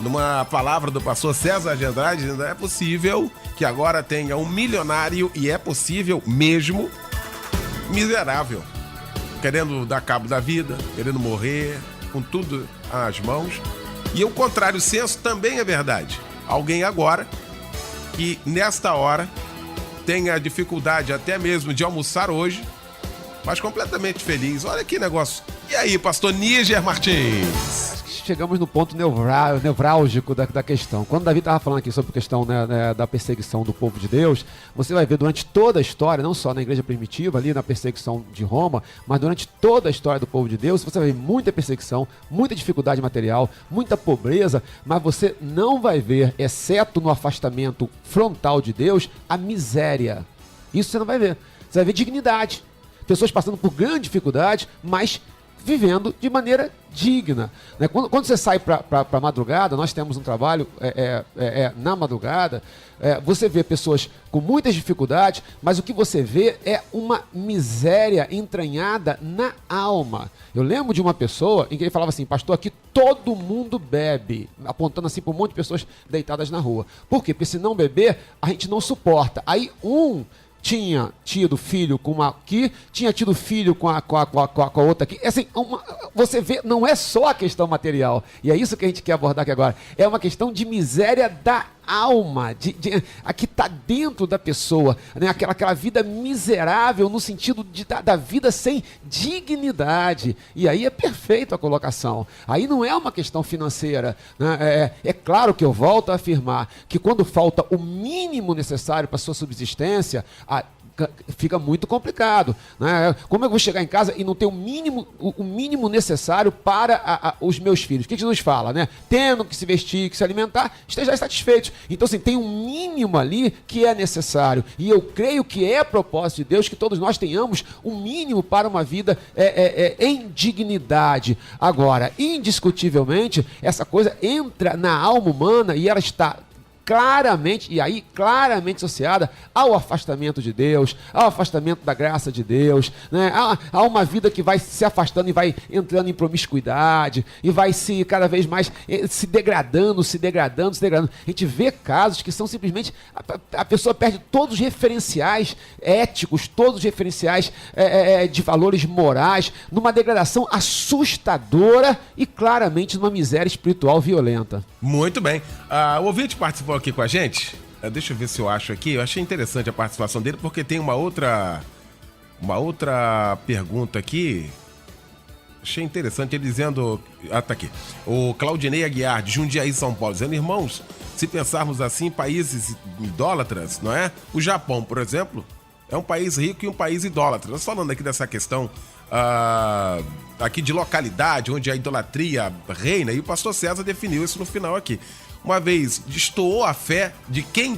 numa palavra do pastor César de Andrade, dizendo é possível que agora tenha um milionário, e é possível mesmo, miserável, querendo dar cabo da vida, querendo morrer, com tudo às mãos. E o contrário senso também é verdade. Alguém agora que nesta hora tenha dificuldade até mesmo de almoçar hoje, mas completamente feliz. Olha que negócio. E aí, pastor Níger Martins? Chegamos no ponto nevrálgico da questão. Quando Davi estava falando aqui sobre a questão da perseguição do povo de Deus, você vai ver durante toda a história, não só na igreja primitiva, ali na perseguição de Roma, mas durante toda a história do povo de Deus, você vai ver muita perseguição, muita dificuldade material, muita pobreza, mas você não vai ver, exceto no afastamento frontal de Deus, a miséria. Isso você não vai ver. Você vai ver dignidade. Pessoas passando por grande dificuldade, mas vivendo de maneira digna. Né? Quando você sai para a madrugada, nós temos um trabalho na madrugada, você vê pessoas com muitas dificuldades, mas o que você vê é uma miséria entranhada na alma. Eu lembro de uma pessoa em que ele falava assim, pastor, aqui todo mundo bebe, apontando assim para um monte de pessoas deitadas na rua. Por quê? Porque se não beber, a gente não suporta. Aí tinha tido filho com uma aqui, tinha tido filho com a outra aqui. Assim, você vê, não é só a questão material. E é isso que a gente quer abordar aqui agora. É uma questão de miséria da alma, a que está dentro da pessoa, né? Aquela vida miserável no sentido da vida sem dignidade. E aí é perfeito a colocação. Aí não é uma questão financeira, né? É claro que eu volto a afirmar que quando falta o mínimo necessário para a sua subsistência, fica muito complicado, né? Como é que eu vou chegar em casa e não ter o mínimo necessário para os meus filhos? O que Jesus fala, né? Tendo que se vestir, que se alimentar, estejam satisfeitos. Então, assim, tem um mínimo ali que é necessário. E eu creio que é propósito de Deus que todos nós tenhamos um mínimo para uma vida em dignidade. Agora, indiscutivelmente, essa coisa entra na alma humana e ela está claramente associada ao afastamento de Deus, ao afastamento da graça de Deus, né? Há uma vida que vai se afastando e vai entrando em promiscuidade, e vai se cada vez mais se degradando. A gente vê casos que são simplesmente, a pessoa perde todos os referenciais éticos, todos os referenciais de valores morais, numa degradação assustadora e claramente numa miséria espiritual violenta. Muito bem. O ouvinte participou aqui com a gente. Deixa eu ver se eu acho aqui. Eu achei interessante a participação dele, porque tem uma outra pergunta aqui. Achei interessante ele dizendo... tá aqui. O Claudinei Aguiar, de Jundiaí, São Paulo, dizendo, irmãos, se pensarmos assim, países idólatras, não é? O Japão, por exemplo, é um país rico e um país idólatra. Nós falando aqui dessa questão aqui de localidade, onde a idolatria reina, e o pastor César definiu isso no final aqui. Uma vez destoou a fé de quem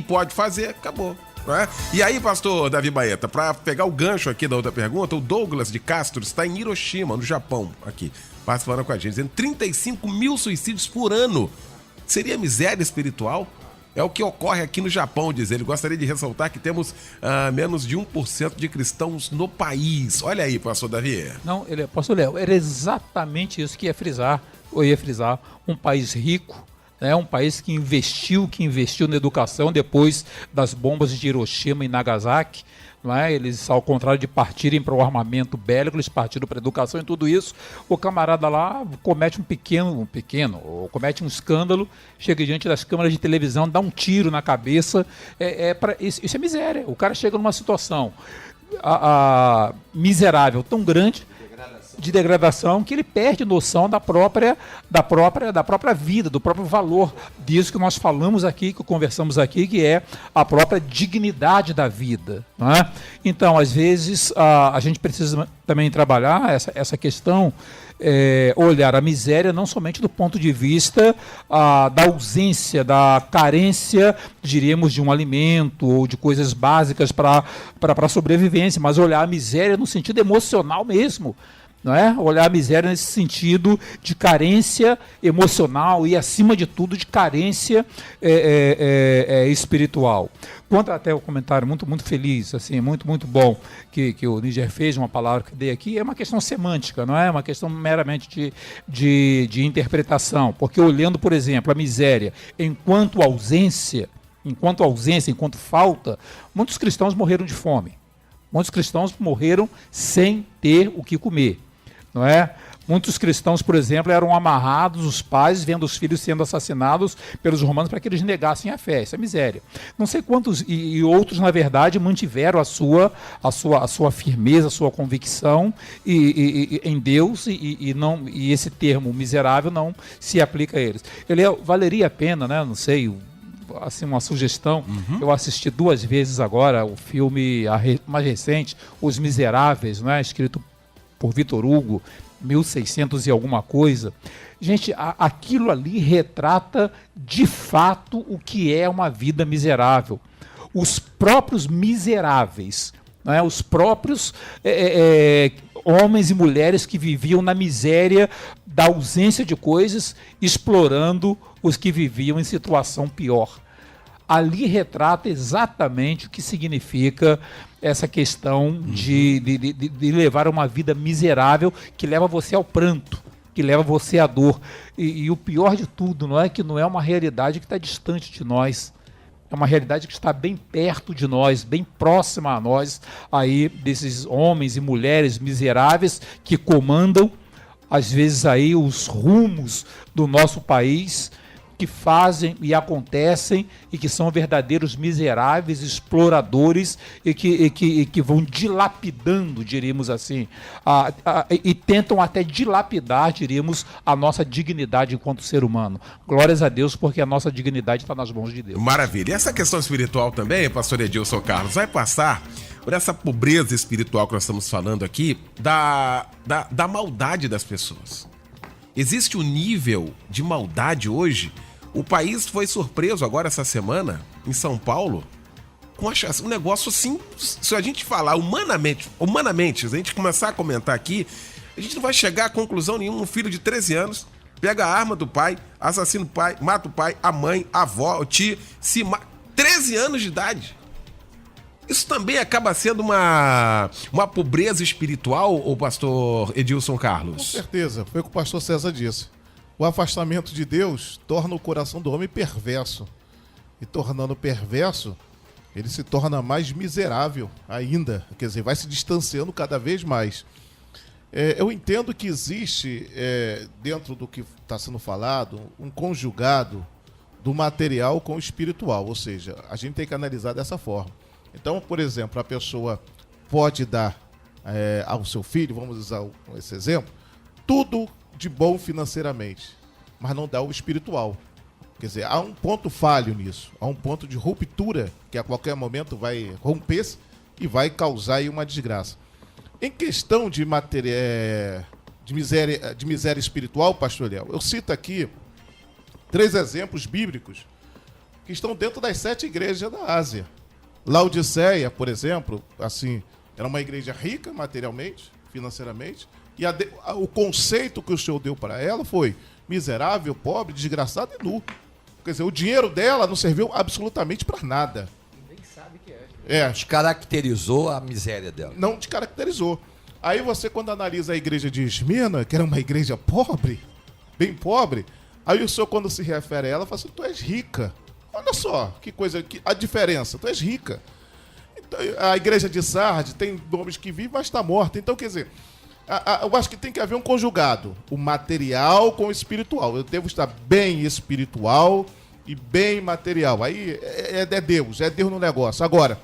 pode fazer, acabou. não é? E aí, pastor Davi Baeta, para pegar o gancho aqui da outra pergunta, o Douglas de Castro está em Hiroshima, no Japão, aqui, participando com a gente, dizendo 35 mil suicídios por ano. Seria miséria espiritual? É o que ocorre aqui no Japão, diz ele. Gostaria de ressaltar que temos menos de 1% de cristãos no país. Olha aí, pastor Davi. Não, pastor Léo, era exatamente isso que eu ia frisar. Um país rico, né, um país que investiu na educação depois das bombas de Hiroshima e Nagasaki. Não é? Eles, ao contrário de partirem para o armamento bélico, eles partiram para a educação e tudo isso. O camarada lá comete comete um escândalo, chega diante das câmeras de televisão, dá um tiro na cabeça. Isso é miséria. O cara chega numa situação miserável tão grande, de degradação, que ele perde noção da própria vida, do próprio valor disso que nós falamos aqui, que conversamos aqui, que é a própria dignidade da vida, não é? Então, às vezes, a gente precisa também trabalhar essa questão, olhar a miséria não somente do ponto de vista da ausência, da carência, diríamos, de um alimento ou de coisas básicas para a sobrevivência, mas olhar a miséria no sentido emocional mesmo. Não é? Olhar a miséria nesse sentido de carência emocional e, acima de tudo, de carência espiritual. Quanto até o comentário muito, muito feliz, assim, muito, muito bom, que o Níger fez, uma palavra que dei aqui, é uma questão semântica, não é uma questão meramente de interpretação. Porque olhando, por exemplo, a miséria enquanto ausência, enquanto falta, muitos cristãos morreram de fome. Muitos cristãos morreram sem ter o que comer. Não é? Muitos cristãos, por exemplo, eram amarrados, os pais vendo os filhos sendo assassinados pelos romanos para que eles negassem a fé. Isso é miséria. Não sei quantos, e outros, na verdade, mantiveram a sua firmeza, a sua convicção em Deus, e esse termo miserável não se aplica a eles. Valeria a pena, né? Não sei, assim, uma sugestão. Eu assisti 2 vezes agora o filme mais recente, Os Miseráveis, né? Escrito por Victor Hugo, 1600 e alguma coisa. Gente, aquilo ali retrata de fato o que é uma vida miserável. Os próprios miseráveis, né? Os próprios homens e mulheres que viviam na miséria da ausência de coisas, explorando os que viviam em situação pior. Ali retrata exatamente o que significa essa questão de levar uma vida miserável que leva você ao pranto, que leva você à dor. E o pior de tudo, não é que não é uma realidade que está distante de nós. É uma realidade que está bem perto de nós, bem próxima a nós, aí desses homens e mulheres miseráveis que comandam, às vezes, aí os rumos do nosso país, que fazem e acontecem e que são verdadeiros miseráveis, exploradores e que vão dilapidando, diríamos assim, e tentam até dilapidar, diríamos, a nossa dignidade enquanto ser humano. Glórias a Deus, porque a nossa dignidade está nas mãos de Deus. Maravilha. E essa questão espiritual também, pastor Edilson Carlos, vai passar por essa pobreza espiritual que nós estamos falando aqui, da maldade das pessoas. Existe um nível de maldade hoje. O país foi surpreso agora essa semana, em São Paulo, com um negócio assim, se a gente falar humanamente, se a gente começar a comentar aqui, a gente não vai chegar a conclusão nenhuma. Um filho de 13 anos pega a arma do pai, assassina o pai, mata o pai, a mãe, a avó, o tio, 13 anos de idade. Isso também acaba sendo uma pobreza espiritual, o pastor Edilson Carlos? Com certeza, foi o que o pastor César disse. O afastamento de Deus torna o coração do homem perverso. E tornando perverso, ele se torna mais miserável ainda. Quer dizer, vai se distanciando cada vez mais. Eu entendo que existe, dentro do que está sendo falado, um conjugado do material com o espiritual. Ou seja, a gente tem que analisar dessa forma. Então, por exemplo, a pessoa pode dar ao seu filho, vamos usar esse exemplo, tudo de bom financeiramente, mas não dá o espiritual. Quer dizer, há um ponto falho nisso, há um ponto de ruptura que a qualquer momento vai romper-se e vai causar aí uma desgraça. Em questão de miséria espiritual, pastor Léo, eu cito aqui 3 exemplos bíblicos que estão dentro das 7 igrejas da Ásia. Laodiceia, por exemplo, assim, era uma igreja rica materialmente, financeiramente, e o conceito que o Senhor deu para ela foi miserável, pobre, desgraçado e nu. Quer dizer, o dinheiro dela não serviu absolutamente para nada. Nem sabe que é. Descaracterizou a miséria dela. Não descaracterizou. Aí você, quando analisa a igreja de Esmirna, que era uma igreja pobre, bem pobre, aí o Senhor, quando se refere a ela, fala assim, tu és rica. Olha só, que coisa, a diferença, tu és rica. Então, a igreja de Sardes tem nomes que vivem, mas está morta. Então, quer dizer, eu acho que tem que haver um conjugado, o material com o espiritual. Eu devo estar bem espiritual e bem material. Aí é Deus no negócio. Agora,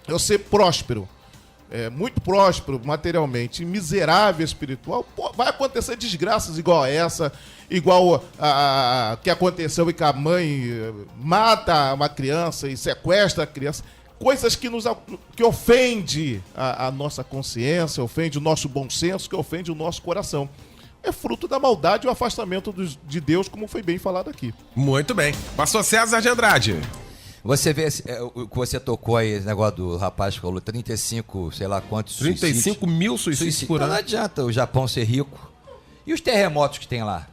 eu ser próspero, muito próspero materialmente e miserável espiritual, vai acontecer desgraças igual a essa, igual a que aconteceu e que a mãe mata uma criança e sequestra a criança. Coisas que ofende a nossa consciência, ofende o nosso bom senso, que ofende o nosso coração. É fruto da maldade e o afastamento de Deus, como foi bem falado aqui. Muito bem. Pastor César de Andrade. Você vê o que você tocou aí, esse negócio do rapaz que falou, 35, sei lá quantos 35 mil suicídios por ano. Não adianta o Japão ser rico. E os terremotos que tem lá?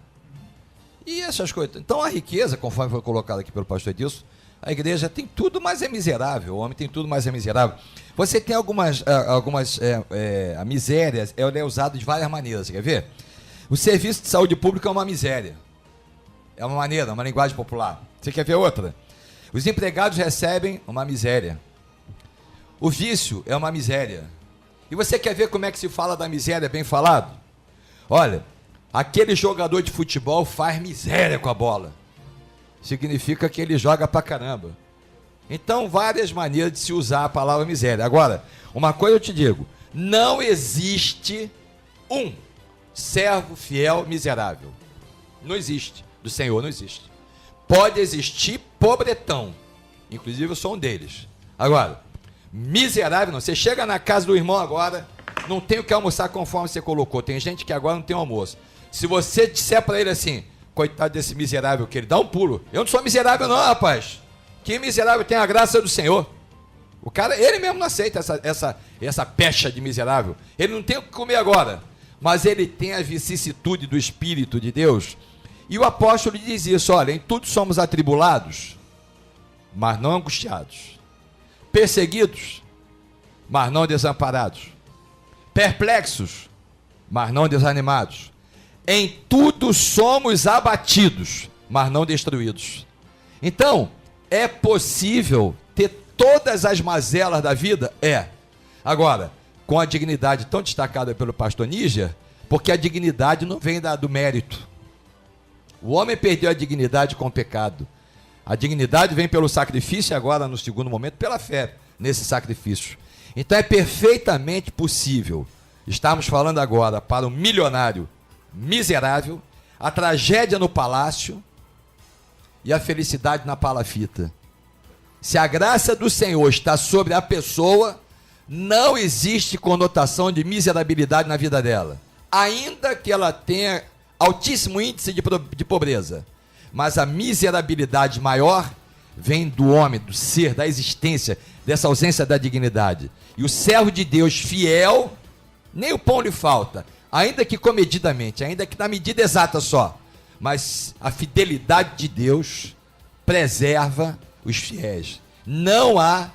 E essas coisas. Então a riqueza, conforme foi colocado aqui pelo pastor Edilson, a igreja tem tudo, mas é miserável. O homem tem tudo, mas é miserável. Você tem algumas a miséria, ela é usada de várias maneiras, você quer ver? O serviço de saúde pública é uma miséria. É uma maneira, uma linguagem popular. Você quer ver outra? Os empregados recebem uma miséria. O vício é uma miséria. E você quer ver como é que se fala da miséria bem falado? Olha, aquele jogador de futebol faz miséria com a bola. Significa que ele joga pra caramba. Então, várias maneiras de se usar a palavra miséria. Agora, uma coisa eu te digo, não existe um servo fiel miserável. Não existe. Do Senhor não existe. Pode existir pobretão. Inclusive eu sou um deles. Agora, miserável não. Você chega na casa do irmão agora, não tem o que almoçar conforme você colocou. Tem gente que agora não tem almoço. Se você disser pra ele assim, coitado desse miserável, que ele dá um pulo. Eu não sou miserável não, rapaz. Que miserável tem a graça do Senhor. O cara, ele mesmo não aceita essa pecha de miserável. Ele não tem o que comer agora. Mas ele tem a vicissitude do Espírito de Deus. E o apóstolo diz isso, olha, em tudo somos atribulados, mas não angustiados. Perseguidos, mas não desamparados. Perplexos, mas não desanimados. Em tudo somos abatidos, mas não destruídos. Então, é possível ter todas as mazelas da vida? É. Agora, com a dignidade tão destacada pelo pastor Níger, porque a dignidade não vem do mérito. O homem perdeu a dignidade com o pecado. A dignidade vem pelo sacrifício e agora, no segundo momento, pela fé nesse sacrifício. Então é perfeitamente possível estarmos falando agora para um milionário miserável, a tragédia no palácio e a felicidade na palafita. Se a graça do Senhor está sobre a pessoa, não existe conotação de miserabilidade na vida dela. Ainda que ela tenha altíssimo índice de pobreza. Mas a miserabilidade maior vem do homem, do ser, da existência, dessa ausência da dignidade. E o servo de Deus fiel, nem o pão lhe falta, ainda que comedidamente, ainda que na medida exata só. Mas a fidelidade de Deus preserva os fiéis. Não há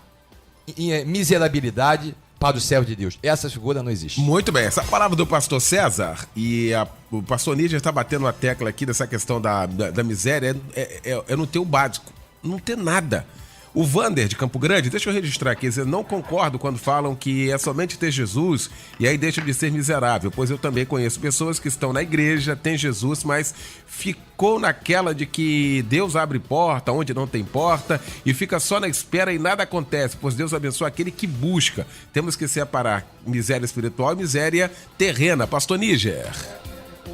miserabilidade para o servo de Deus. Essa figura não existe. Muito bem. Essa palavra do pastor César e o pastor Níger está batendo uma tecla aqui dessa questão da miséria, é não ter o básico, não ter nada. O Vander de Campo Grande, deixa eu registrar aqui, eu não concordo quando falam que é somente ter Jesus e aí deixa de ser miserável, pois eu também conheço pessoas que estão na igreja, tem Jesus, mas ficou naquela de que Deus abre porta onde não tem porta e fica só na espera e nada acontece, pois Deus abençoa aquele que busca. Temos que separar miséria espiritual e miséria terrena. Pastor Níger.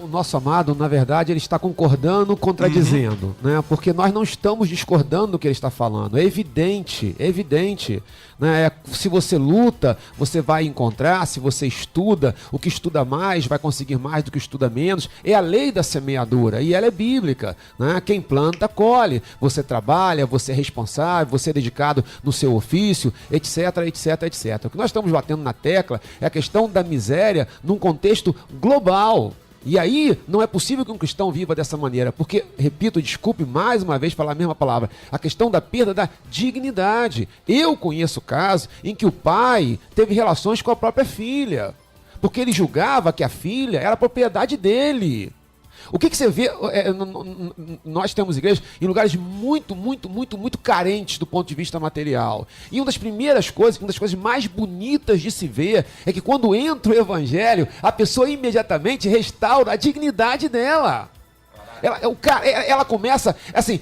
o nosso amado, na verdade, ele está concordando, contradizendo, né? Porque nós não estamos discordando do que ele está falando. É evidente, né? Se você luta, você vai encontrar. Se você estuda, o que estuda mais vai conseguir mais do que estuda menos. É a lei da semeadura e ela é bíblica, né? Quem planta, colhe. Você trabalha, você é responsável, você é dedicado no seu ofício, etc, etc, etc. O que nós estamos batendo na tecla é a questão da miséria num contexto global. E aí não é possível que um cristão viva dessa maneira, porque, repito, desculpe mais uma vez falar a mesma palavra, a questão da perda da dignidade. Eu conheço casos em que o pai teve relações com a própria filha, porque ele julgava que a filha era propriedade dele. O que você vê, nós temos igrejas em lugares muito carentes do ponto de vista material. E uma das primeiras coisas, uma das coisas mais bonitas de se ver é que quando entra o evangelho, a pessoa imediatamente restaura a dignidade dela. Ela começa, assim,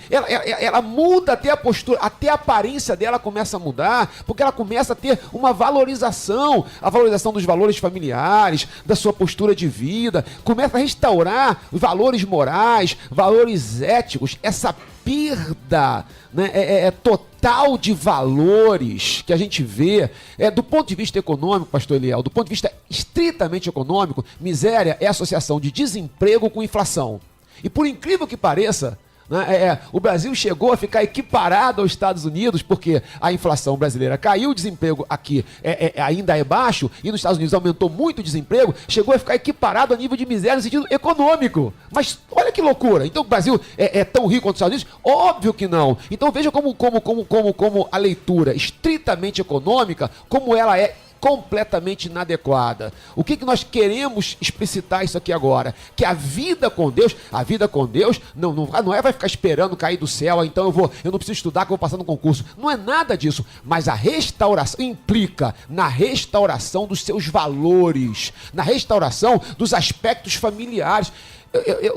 ela muda até a postura, até a aparência dela começa a mudar, porque ela começa a ter uma valorização, a valorização dos valores familiares, da sua postura de vida, começa a restaurar os valores morais, valores éticos, essa perda, né, total de valores que a gente vê, do ponto de vista econômico, pastor Eliel, do ponto de vista estritamente econômico, miséria é a associação de desemprego com inflação. E por incrível que pareça, né, o Brasil chegou a ficar equiparado aos Estados Unidos, porque a inflação brasileira caiu, o desemprego aqui ainda é baixo, e nos Estados Unidos aumentou muito o desemprego, chegou a ficar equiparado a nível de miséria no sentido econômico. Mas olha que loucura! Então o Brasil é tão rico quanto os Estados Unidos? Óbvio que não. Então veja como a leitura estritamente econômica, como ela é completamente inadequada. O que nós queremos explicitar isso aqui agora? Que a vida com Deus não vai ficar esperando cair do céu, então eu não preciso estudar que eu vou passar no concurso. Não é nada disso, mas a restauração implica na restauração dos seus valores, na restauração dos aspectos familiares.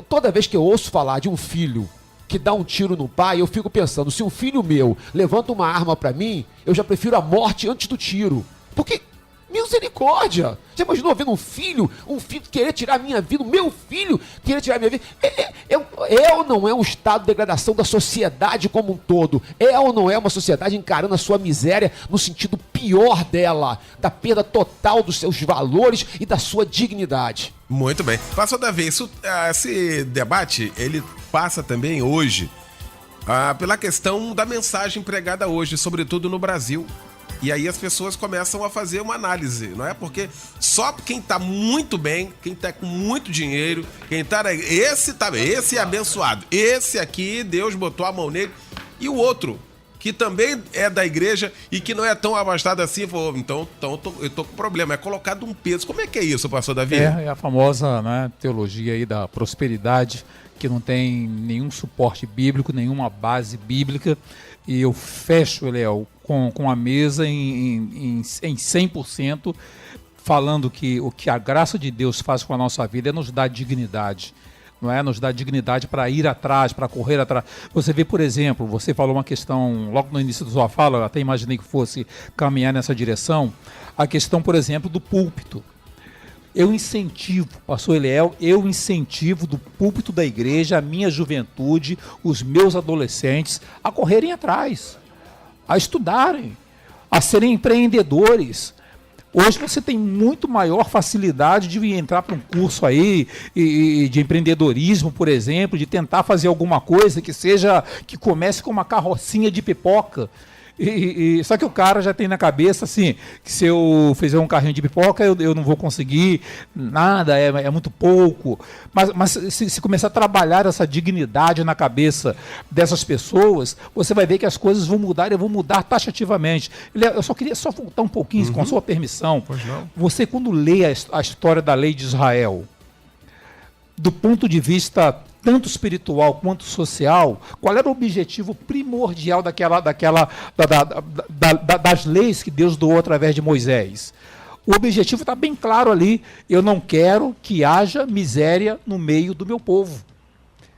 Toda vez que eu ouço falar de um filho que dá um tiro no pai, eu fico pensando, se um filho meu levanta uma arma para mim, eu já prefiro a morte antes do tiro. Porque misericórdia! Você imaginou vendo um filho querer tirar a minha vida, o meu filho querer tirar a minha vida? É ou não é um estado de degradação da sociedade como um todo? É ou não é uma sociedade encarando a sua miséria no sentido pior dela, da perda total dos seus valores e da sua dignidade? Muito bem. Pastor Davi, esse debate, ele passa também hoje pela questão da mensagem pregada hoje, sobretudo no Brasil. E aí as pessoas começam a fazer uma análise, não é? Porque só quem tá muito bem, quem tá com muito dinheiro, esse é abençoado. Esse aqui, Deus botou a mão nele. E o outro, que também é da igreja e que não é tão abastado assim, falou, então eu tô com problema. É colocado um peso. Como é que é isso, pastor Davi? É a famosa, né, teologia aí da prosperidade, que não tem nenhum suporte bíblico, nenhuma base bíblica. E eu fecho, Eliel, com a mesa em 100%, falando que o que a graça de Deus faz com a nossa vida é nos dar dignidade. Não é? Nos dar dignidade para ir atrás, para correr atrás. Você vê, por exemplo, você falou uma questão, logo no início da sua fala, eu até imaginei que fosse caminhar nessa direção, a questão, por exemplo, do púlpito. Eu incentivo, pastor Eliel, do púlpito da igreja, a minha juventude, os meus adolescentes, a correrem atrás, a estudarem, a serem empreendedores. Hoje você tem muito maior facilidade de entrar para um curso aí de empreendedorismo, por exemplo, de tentar fazer alguma coisa que comece com uma carrocinha de pipoca. Só que o cara já tem na cabeça assim, que se eu fizer um carrinho de pipoca eu não vou conseguir nada, é muito pouco. Mas se começar a trabalhar essa dignidade na cabeça dessas pessoas, você vai ver que as coisas vão mudar e vão mudar taxativamente. Eu só queria voltar um pouquinho, com a sua permissão. Você, quando lê a história da lei de Israel, do ponto de vista tanto espiritual quanto social, qual era o objetivo primordial das leis que Deus doou através de Moisés? O objetivo está bem claro ali. Eu não quero que haja miséria no meio do meu povo.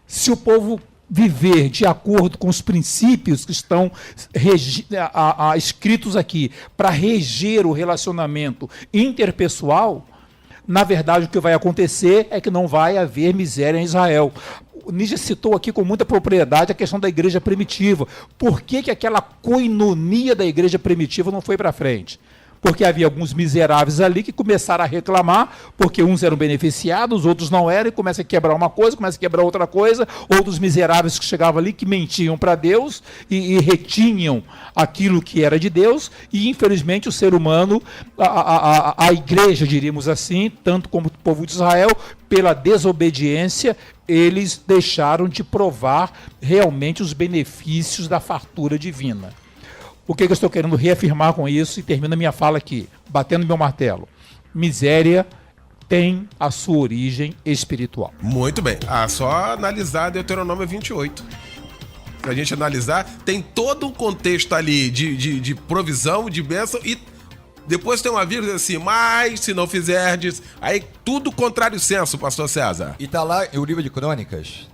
Se o povo viver de acordo com os princípios que estão escritos aqui para reger o relacionamento interpessoal, Na verdade, o que vai acontecer é que não vai haver miséria em Israel. O Níger citou aqui com muita propriedade a questão da igreja primitiva. Por que aquela coinonia da igreja primitiva não foi para frente? Porque havia alguns miseráveis ali que começaram a reclamar, porque uns eram beneficiados, outros não eram, e começa a quebrar uma coisa, começa a quebrar outra coisa, outros miseráveis que chegavam ali que mentiam para Deus e retinham aquilo que era de Deus, e infelizmente o ser humano, a igreja, diríamos assim, tanto como o povo de Israel, pela desobediência, eles deixaram de provar realmente os benefícios da fartura divina. O que eu estou querendo reafirmar com isso, e termino a minha fala aqui, batendo meu martelo. Miséria tem a sua origem espiritual. Muito bem. Só analisar Deuteronômio 28. Se a gente analisar, tem todo um contexto ali de provisão, de bênção, e depois tem uma vírgula assim, mas se não fizerdes, aí tudo contrário senso, pastor César. E está lá o livro de Crônicas,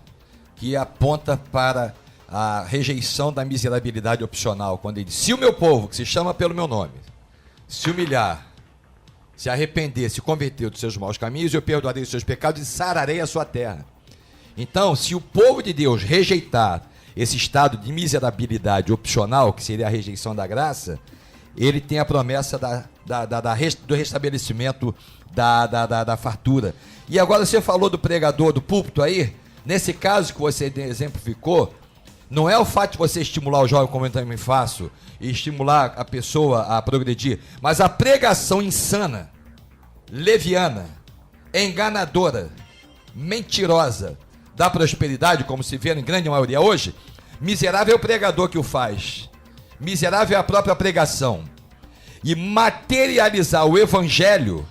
que aponta para a rejeição da miserabilidade opcional, quando ele diz, se o meu povo, que se chama pelo meu nome, se humilhar, se arrepender, se converter dos seus maus caminhos, eu perdoarei os seus pecados e sararei a sua terra. Então, se o povo de Deus rejeitar esse estado de miserabilidade opcional, que seria a rejeição da graça, ele tem a promessa do restabelecimento da fartura. E agora você falou do pregador do púlpito aí, nesse caso que você exemplificou, não é o fato de você estimular o jovem, como eu também faço, e estimular a pessoa a progredir, mas a pregação insana, leviana, enganadora, mentirosa da prosperidade, como se vê em grande maioria hoje, miserável é o pregador que o faz, miserável é a própria pregação. E materializar o evangelho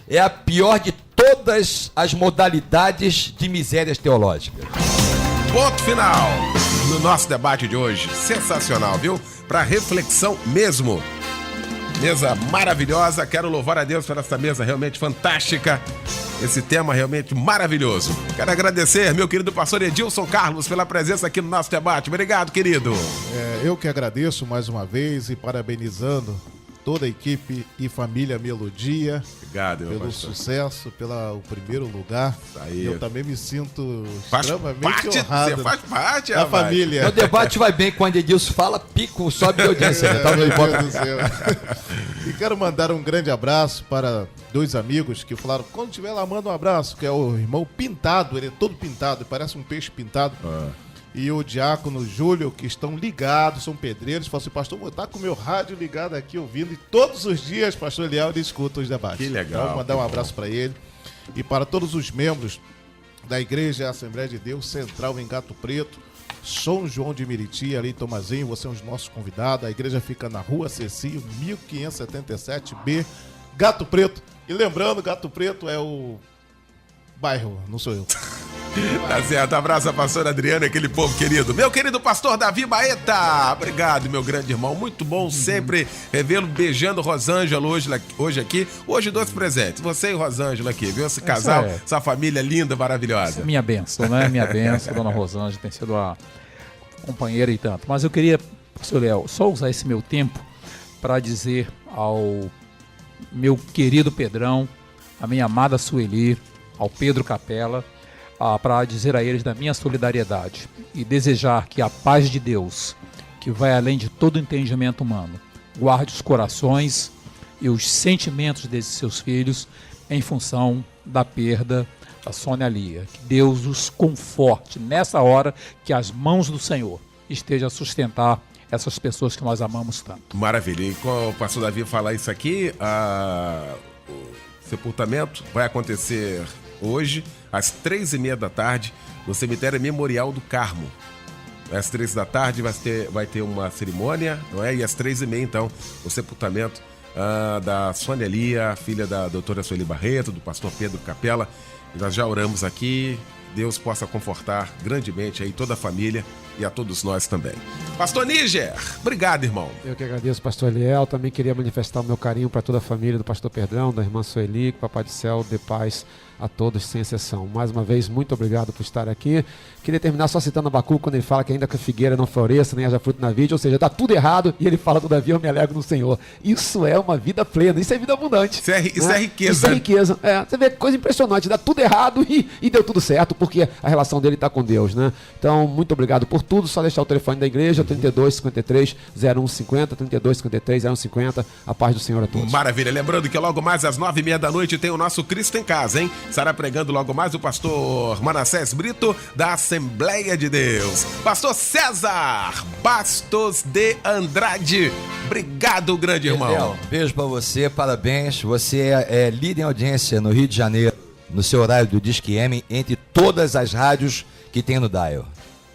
é a pior de todas as modalidades de misérias teológicas. Ponto final no nosso debate de hoje. Sensacional, viu? Para reflexão mesmo. Mesa maravilhosa. Quero louvar a Deus por essa mesa realmente fantástica. Esse tema realmente maravilhoso. Quero agradecer, meu querido pastor Edilson Carlos, pela presença aqui no nosso debate. Obrigado, querido. Eu que agradeço mais uma vez e parabenizando toda a equipe e família Melodia. Obrigado, meu pelo pastor. Sucesso, pelo primeiro lugar. Aí. Eu também me sinto Faz extremamente parte, honrado. você faz parte, da rapaz. família. O debate vai bem quando Edilson fala, pico, sobe de audiência. Tá no Meu Deus do céu. E quero mandar um grande abraço para dois amigos que falaram, quando tiver lá, manda um abraço, que é o irmão Pintado, ele é todo pintado, parece um peixe pintado. E o diácono Júlio, que estão ligados, são pedreiros, falam assim, pastor, vou estar com o meu rádio ligado aqui, ouvindo, e todos os dias, pastor Eliel, ele escuta os debates. Que legal. Então, mandar um abraço para ele. E para todos os membros da Igreja Assembleia de Deus Central em Gato Preto, São João de Meriti, ali em Tomazinho, você é um dos nossos convidados. A igreja fica na Rua Cecil, 1577B, Gato Preto. E lembrando, Gato Preto é o bairro, não sou eu. Tá certo, abraço a pastora Adriana, aquele povo querido. Meu querido pastor Davi Baeta, obrigado, meu grande irmão, muito bom sempre revê-lo, beijando Rosângela hoje aqui. Hoje 2 presentes, você e Rosângela aqui, viu? Esse casal, essa família linda, maravilhosa. Minha bênção, né? Minha bênção, dona Rosângela tem sido a companheira e tanto. Mas eu queria, pastor Léo, só usar esse meu tempo para dizer ao meu querido Pedrão, a minha amada Sueli, ao Pedro Capela, para dizer a eles da minha solidariedade e desejar que a paz de Deus, que vai além de todo entendimento humano, guarde os corações e os sentimentos desses seus filhos em função da perda da Sônia Lia. Que Deus os conforte nessa hora, que as mãos do Senhor estejam a sustentar essas pessoas que nós amamos tanto. Maravilha. E quando o pastor Davi falar isso aqui, o sepultamento vai acontecer hoje, às 3h30 da tarde, no cemitério Memorial do Carmo. Às 3 da tarde vai ter uma cerimônia, não é? E às 3h30, então, o sepultamento da Sônia Lia, filha da doutora Sueli Barreto, do pastor Pedro Capela. E nós já oramos aqui, Deus possa confortar grandemente aí toda a família e a todos nós também. Pastor Níger, obrigado, irmão. Eu que agradeço, pastor Eliel. Também queria manifestar o meu carinho para toda a família do pastor Pedrão, da irmã Sueli, que Papai do Céu dê paz a todos, sem exceção. Mais uma vez, muito obrigado por estar aqui. Queria terminar só citando Abacuque, quando ele fala que ainda que a figueira não floresça, nem haja fruto na vide, ou seja, está tudo errado, e ele fala, todavia, eu me alegro no Senhor. Isso é uma vida plena, isso é vida abundante. Isso é riqueza. Isso é riqueza. Você vê coisa impressionante, dá tudo errado e deu tudo certo, porque a relação dele está com Deus, né? Então, muito obrigado por tudo. Só deixar o telefone da igreja, 3253-0150, 3253-0150. A paz do Senhor a todos. Maravilha. Lembrando que logo mais às 9h30 da noite tem o nosso Cristo em Casa, hein? Estará pregando logo mais o pastor Manassés Brito, da Assembleia de Deus. Pastor César Bastos de Andrade. Obrigado, grande irmão. Eliel, beijo pra você, parabéns. Você é líder em audiência no Rio de Janeiro, no seu horário do Disque M, entre todas as rádios que tem no Dial.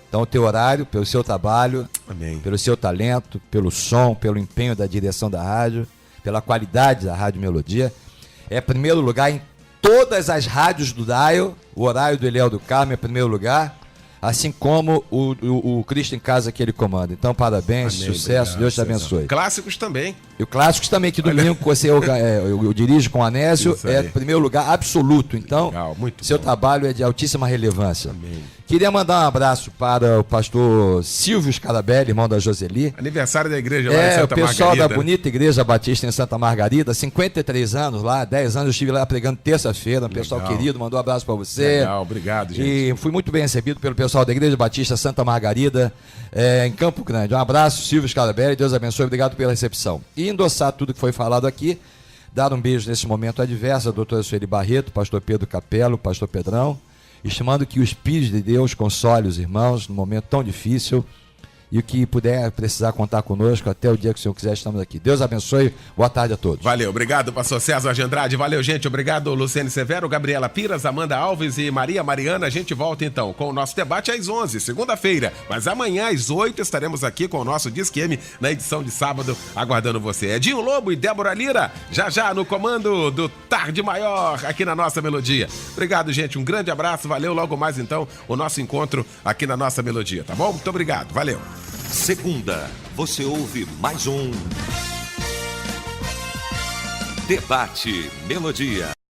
Então, o teu horário, pelo seu trabalho, Amém. pelo seu talento, pelo som, pelo empenho da direção da rádio, pela qualidade da Rádio Melodia, é primeiro lugar em todas as rádios do Dial. O horário do Eliel do Carmo é primeiro lugar, assim como o Cristo em Casa que ele comanda. Então, parabéns, Amém, sucesso, obrigado, Deus te César. abençoe. Clássicos também. E o Clássicos também, que domingo que você eu dirijo com o Anésio, Isso aí. é primeiro lugar absoluto. Então, Legal, muito seu bom. trabalho é de altíssima relevância. Amém. Queria mandar um abraço para o pastor Silvio Scarabelli, irmão da Joseli. Aniversário da igreja lá em O Santa pessoal Margarida. da bonita igreja batista em Santa Margarida, 53 anos lá, 10 anos eu estive lá pregando terça-feira, um pessoal Legal. querido, mandou um abraço para você. Legal, obrigado, gente. E fui muito bem recebido pelo pessoal da Igreja Batista Santa Margarida, em Campo Grande. Um abraço, Silvio Scarabelli, Deus abençoe, obrigado pela recepção. E endossar tudo que foi falado aqui, dar um beijo nesse momento adverso à doutora Sueli Barreto, pastor Pedro Capello, pastor Pedrão, estimando que o Espírito de Deus console os irmãos num momento tão difícil, e o que puder precisar contar conosco até o dia que o Senhor quiser, estamos aqui. Deus abençoe, boa tarde a todos. Valeu, obrigado, pastor César de Andrade. Valeu, gente, obrigado, Luciane Severo, Gabriela Piras, Amanda Alves e Maria Mariana. A gente volta então com o nosso debate às 11, segunda-feira. Mas amanhã às 8 estaremos aqui com o nosso Disque M na edição de sábado, aguardando você. Edinho Lobo e Débora Lira, já no comando do Tarde Maior, aqui na nossa Melodia. Obrigado, gente, um grande abraço, valeu. Logo mais então o nosso encontro aqui na nossa Melodia, tá bom? Muito obrigado, valeu. Segunda, você ouve mais um Debate Melodia.